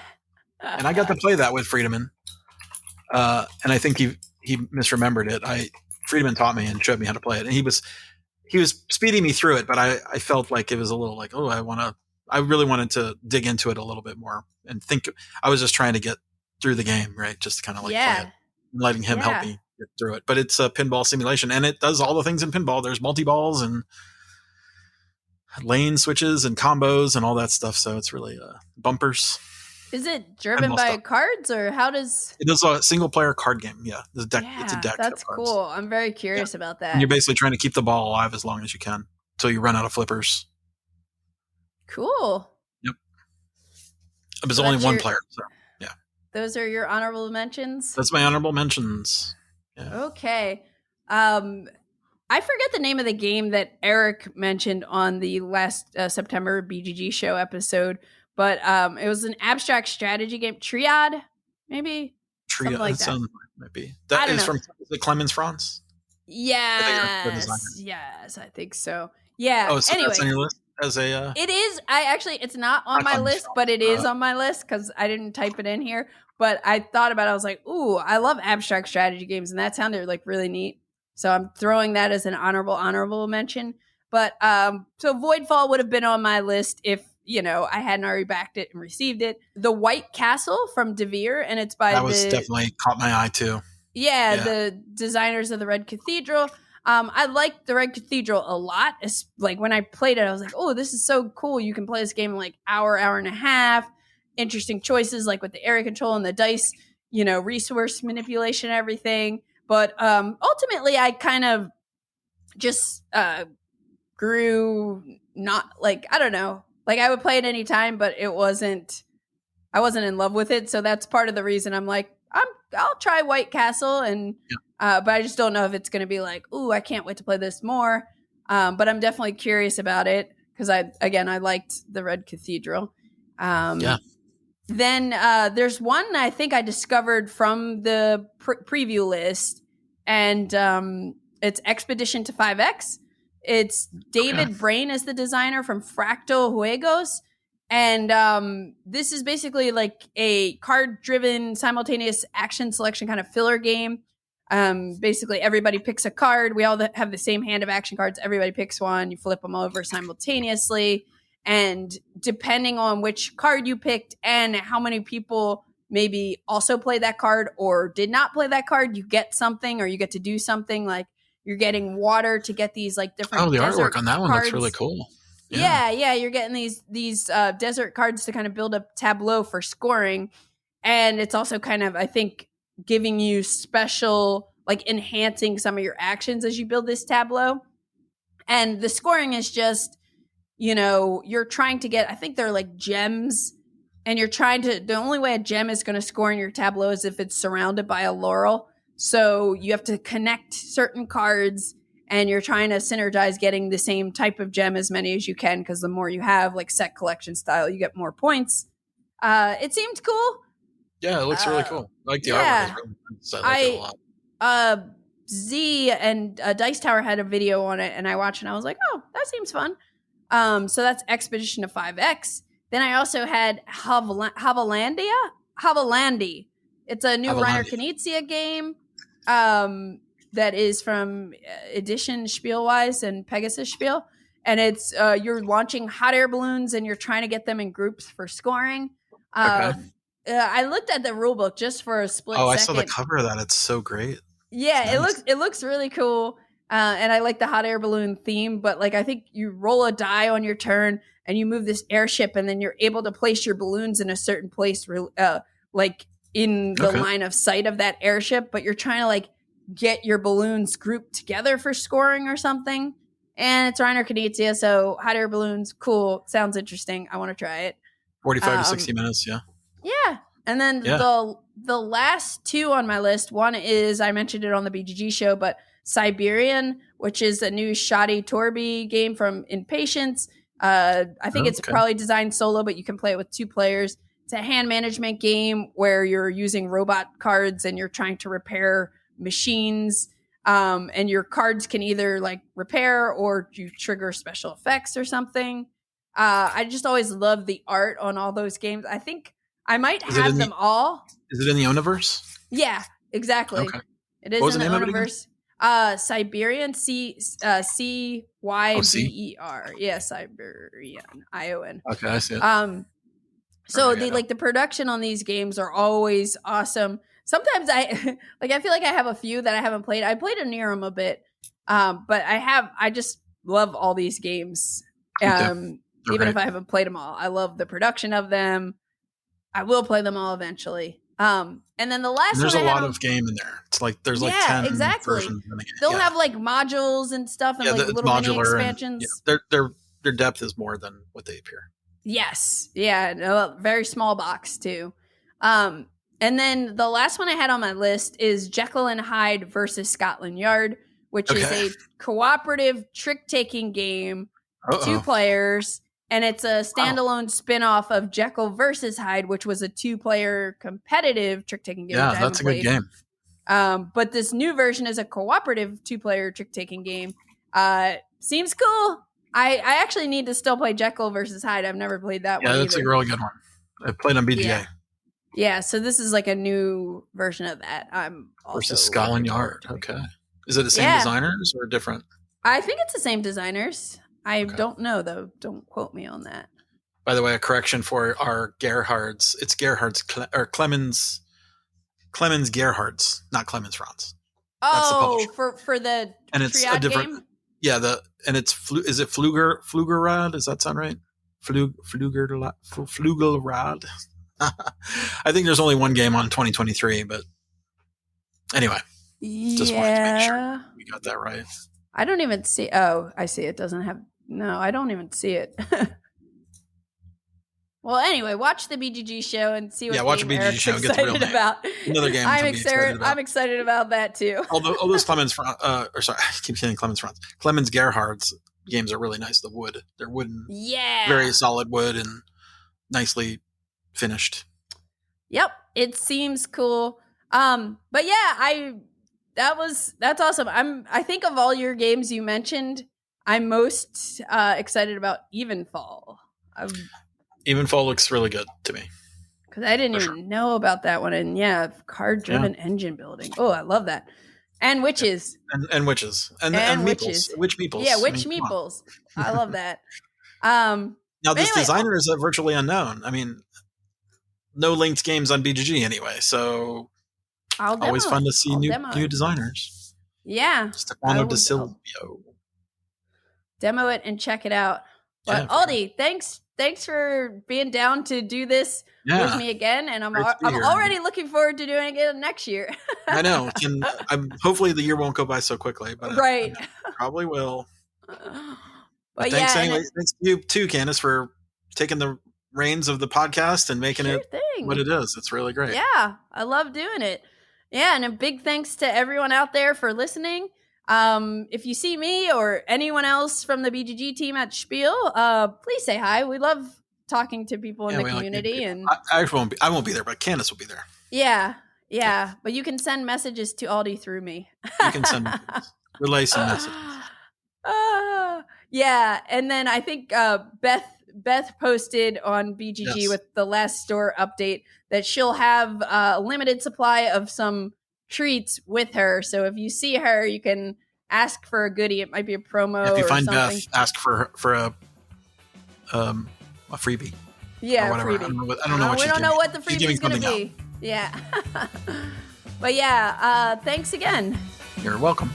And I got to play that with Friedemann. And I think he misremembered it. Friedemann taught me and showed me how to play it. And he was speeding me through it, but I felt like it was a little like, I really wanted to dig into it a little bit more and think. I was just trying to get through the game, right? Just to kind of like play it and letting him help me get through it. But it's a pinball simulation, and it does all the things in pinball. There's multi-balls and lane switches and combos and all that stuff. So it's really bumpers. Is it driven by cards, or how does it is a single player card game? Yeah, it's a deck. That's cool. I'm very curious about that. And you're basically trying to keep the ball alive as long as you can until you run out of flippers. Cool. Yep. It was only one player. So yeah. Those are your honorable mentions? That's my honorable mentions. Yeah. Okay. I forget the name of the game that Eric mentioned on the last September BGG show episode, but it was an abstract strategy game. Triad, maybe? Triad, something like that. Might be. That is from Clemens France? Yes. Yes, I think so. Yeah. Oh, so anyway, that's on your list? It is. It's not on my list, but it is on my list because I didn't type it in here. But I thought about it. I was like, ooh, I love abstract strategy games. And that sounded like really neat. So I'm throwing that as an honorable mention. But so Voidfall would have been on my list if, I hadn't already backed it and received it. The White Castle from De Vere, and it's by definitely caught my eye too. Yeah, the designers of the Red Cathedral. I liked the Red Cathedral a lot. It's like when I played it, I was like, oh, this is so cool. You can play this game in like hour and a half. Interesting choices like with the area control and the dice, resource manipulation and everything. But ultimately, I kind of just grew not like, I don't know. Like I would play it anytime, but I wasn't in love with it. So that's part of the reason I'm like, I'll try White Castle, and but I just don't know if it's going to be like, ooh, I can't wait to play this more. But I'm definitely curious about it because I liked the Red Cathedral. Then there's one I think I discovered from the preview list, and it's Expedition to 5X. It's David Brain as the designer from Fractal Juegos. And this is basically like a card-driven simultaneous action selection kind of filler game. Basically, everybody picks a card. We all have the same hand of action cards. Everybody picks one. You flip them over simultaneously. And depending on which card you picked and how many people maybe also play that card or did not play that card, you get something or you get to do something. Like you're getting water to get these like different. Oh, the artwork on that one looks really cool. Yeah. You're getting these desert cards to kind of build a tableau for scoring. And it's also kind of, I think, giving you special, like enhancing some of your actions as you build this tableau. And the scoring is just, you're trying to get, I think they're like gems. And the only way a gem is going to score in your tableau is if it's surrounded by a laurel. So you have to connect certain cards. And you're trying to synergize getting the same type of gem as many as you can, because the more you have, like set collection style, you get more points. It seemed cool. Yeah, it looks really cool. I like the artwork. It's really nice. I like it a lot. Z and Dice Tower had a video on it, and I watched, and I was like, oh, that seems fun. So that's Expedition to 5X. Then I also had Havalandi. It's a new Reiner Knizia game that is from Edition Spielwise and Pegasus Spiel. And it's you're launching hot air balloons, and you're trying to get them in groups for scoring. I looked at the rulebook just for a split second. I saw the cover of that. It's so great. Yeah, nice. It looks really cool. And I like the hot air balloon theme, but like I think you roll a die on your turn and you move this airship, and then you're able to place your balloons in a certain place, like in the line of sight of that airship. But you're trying to like get your balloons grouped together for scoring or something. And it's Reiner Knizia, so hot air balloons, cool. Sounds interesting. I want to try it. 45 to 60 minutes, yeah. Yeah. And then the last two on my list, one is, I mentioned it on the BGG show, but Cyberion, which is a new Shoddy Torby game from Impatience. I think it's probably designed solo, but you can play it with 2 players. It's a hand management game where you're using robot cards and you're trying to repair machines. And your cards can either like repair or you trigger special effects or something. I just always love the art on all those games. I think I might have them all. Is it in the Universe? Yeah, exactly. Okay. It is in the Universe. Cyberion, Cyber. Yeah, Cyberion, ION. Okay, I see it. So the production on these games are always awesome. Sometimes I feel like I have a few that I haven't played. I played a Nerum a bit, but I just love all these games. Even if I haven't played them all, I love the production of them. I will play them all eventually. And then the last there's one, a lot of game in there. It's like there's like 10 versions in the game. They'll have like modules and stuff and like little mini expansions. And, their depth is more than what they appear. Yes. Yeah. No, very small box too. And then the last one I had on my list is Jekyll and Hyde versus Scotland Yard, which is a cooperative trick-taking game, 2 players. And it's a standalone spin-off of Jekyll versus Hyde, which was a 2-player competitive trick-taking game. Yeah, that's a good game. But this new version is a cooperative 2-player trick-taking game. Seems cool. I actually need to still play Jekyll versus Hyde. I've never played that one. Yeah, that's a really good one. I played on BGA. Yeah, so this is like a new version of that. I'm also versus Scotland Yard. Okay. Is it the same designers or different? I think it's the same designers. I don't know, though. Don't quote me on that. By the way, a correction for our Gerhards. It's Gerhards or Clemens Gerhards, not Clemens Franz. Oh, for the and it's Triad a different game? Yeah, is it Flugerrad? Does that sound right? Flugelrad. I think there's only one game on 2023, but anyway, just wanted to make sure we got that right. I don't even see. Oh, I see. It doesn't have. No, I don't even see it. Well, anyway, watch the BGG show and see what watch the BGG show. It gets real about. Another game. I'm excited about that too. All those Clemens, I keep saying Clemens Franz. Clemens Gerhard's games are really nice. They're wooden, very solid wood and nicely finished. Yep, it seems cool. But yeah, that's awesome. I think of all your games you mentioned, I'm most excited about Evenfall. Evenfall looks really good to me. Because I didn't even know about that one. And card-driven engine building. Oh, I love that. And witches. And witches. And meeples. Witch meeples. Yeah, witch meeples. I love that. Now, this designer is virtually unknown. I mean, no linked games on BGG anyway, so always fun to see new designers. Yeah. Stefano De Silvio. Demo it and check it out. But Aldie, thanks for being down to do this with me again, and I'm already looking forward to doing it again next year. I know. Hopefully the year won't go by so quickly, but right. It probably will. But thanks anyway. Thanks to you too, Candice, for taking the reins of the podcast and making it what it is. It's really great. Yeah, I love doing it. Yeah, and a big thanks to everyone out there for listening. If you see me or anyone else from the BGG team at Spiel, please say hi. We love talking to people in the community. And I won't be there, but Candice will be there. Yeah. But you can send messages to Aldie through me. You can send relay some messages. Yeah. And then I think Beth posted on BGG with the last store update that she'll have a limited supply of some treats with her. So if you see her, you can ask for a goodie. It might be a promo. If you find something. Beth, ask for a freebie. Yeah, freebie. I don't know what we don't know what the freebie is going to be. Yeah. But yeah, thanks again. You're welcome.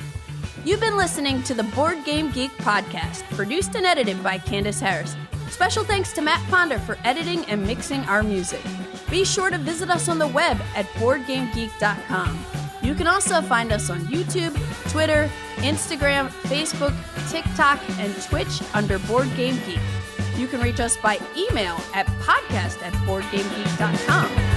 You've been listening to the Board Game Geek podcast, produced and edited by Candice Harris. Special thanks to Matt Ponder for editing and mixing our music. Be sure to visit us on the web at BoardGameGeek.com. You can also find us on YouTube, Twitter, Instagram, Facebook, TikTok, and Twitch under Board Game Geek. You can reach us by email at podcast@BoardGameGeek.com.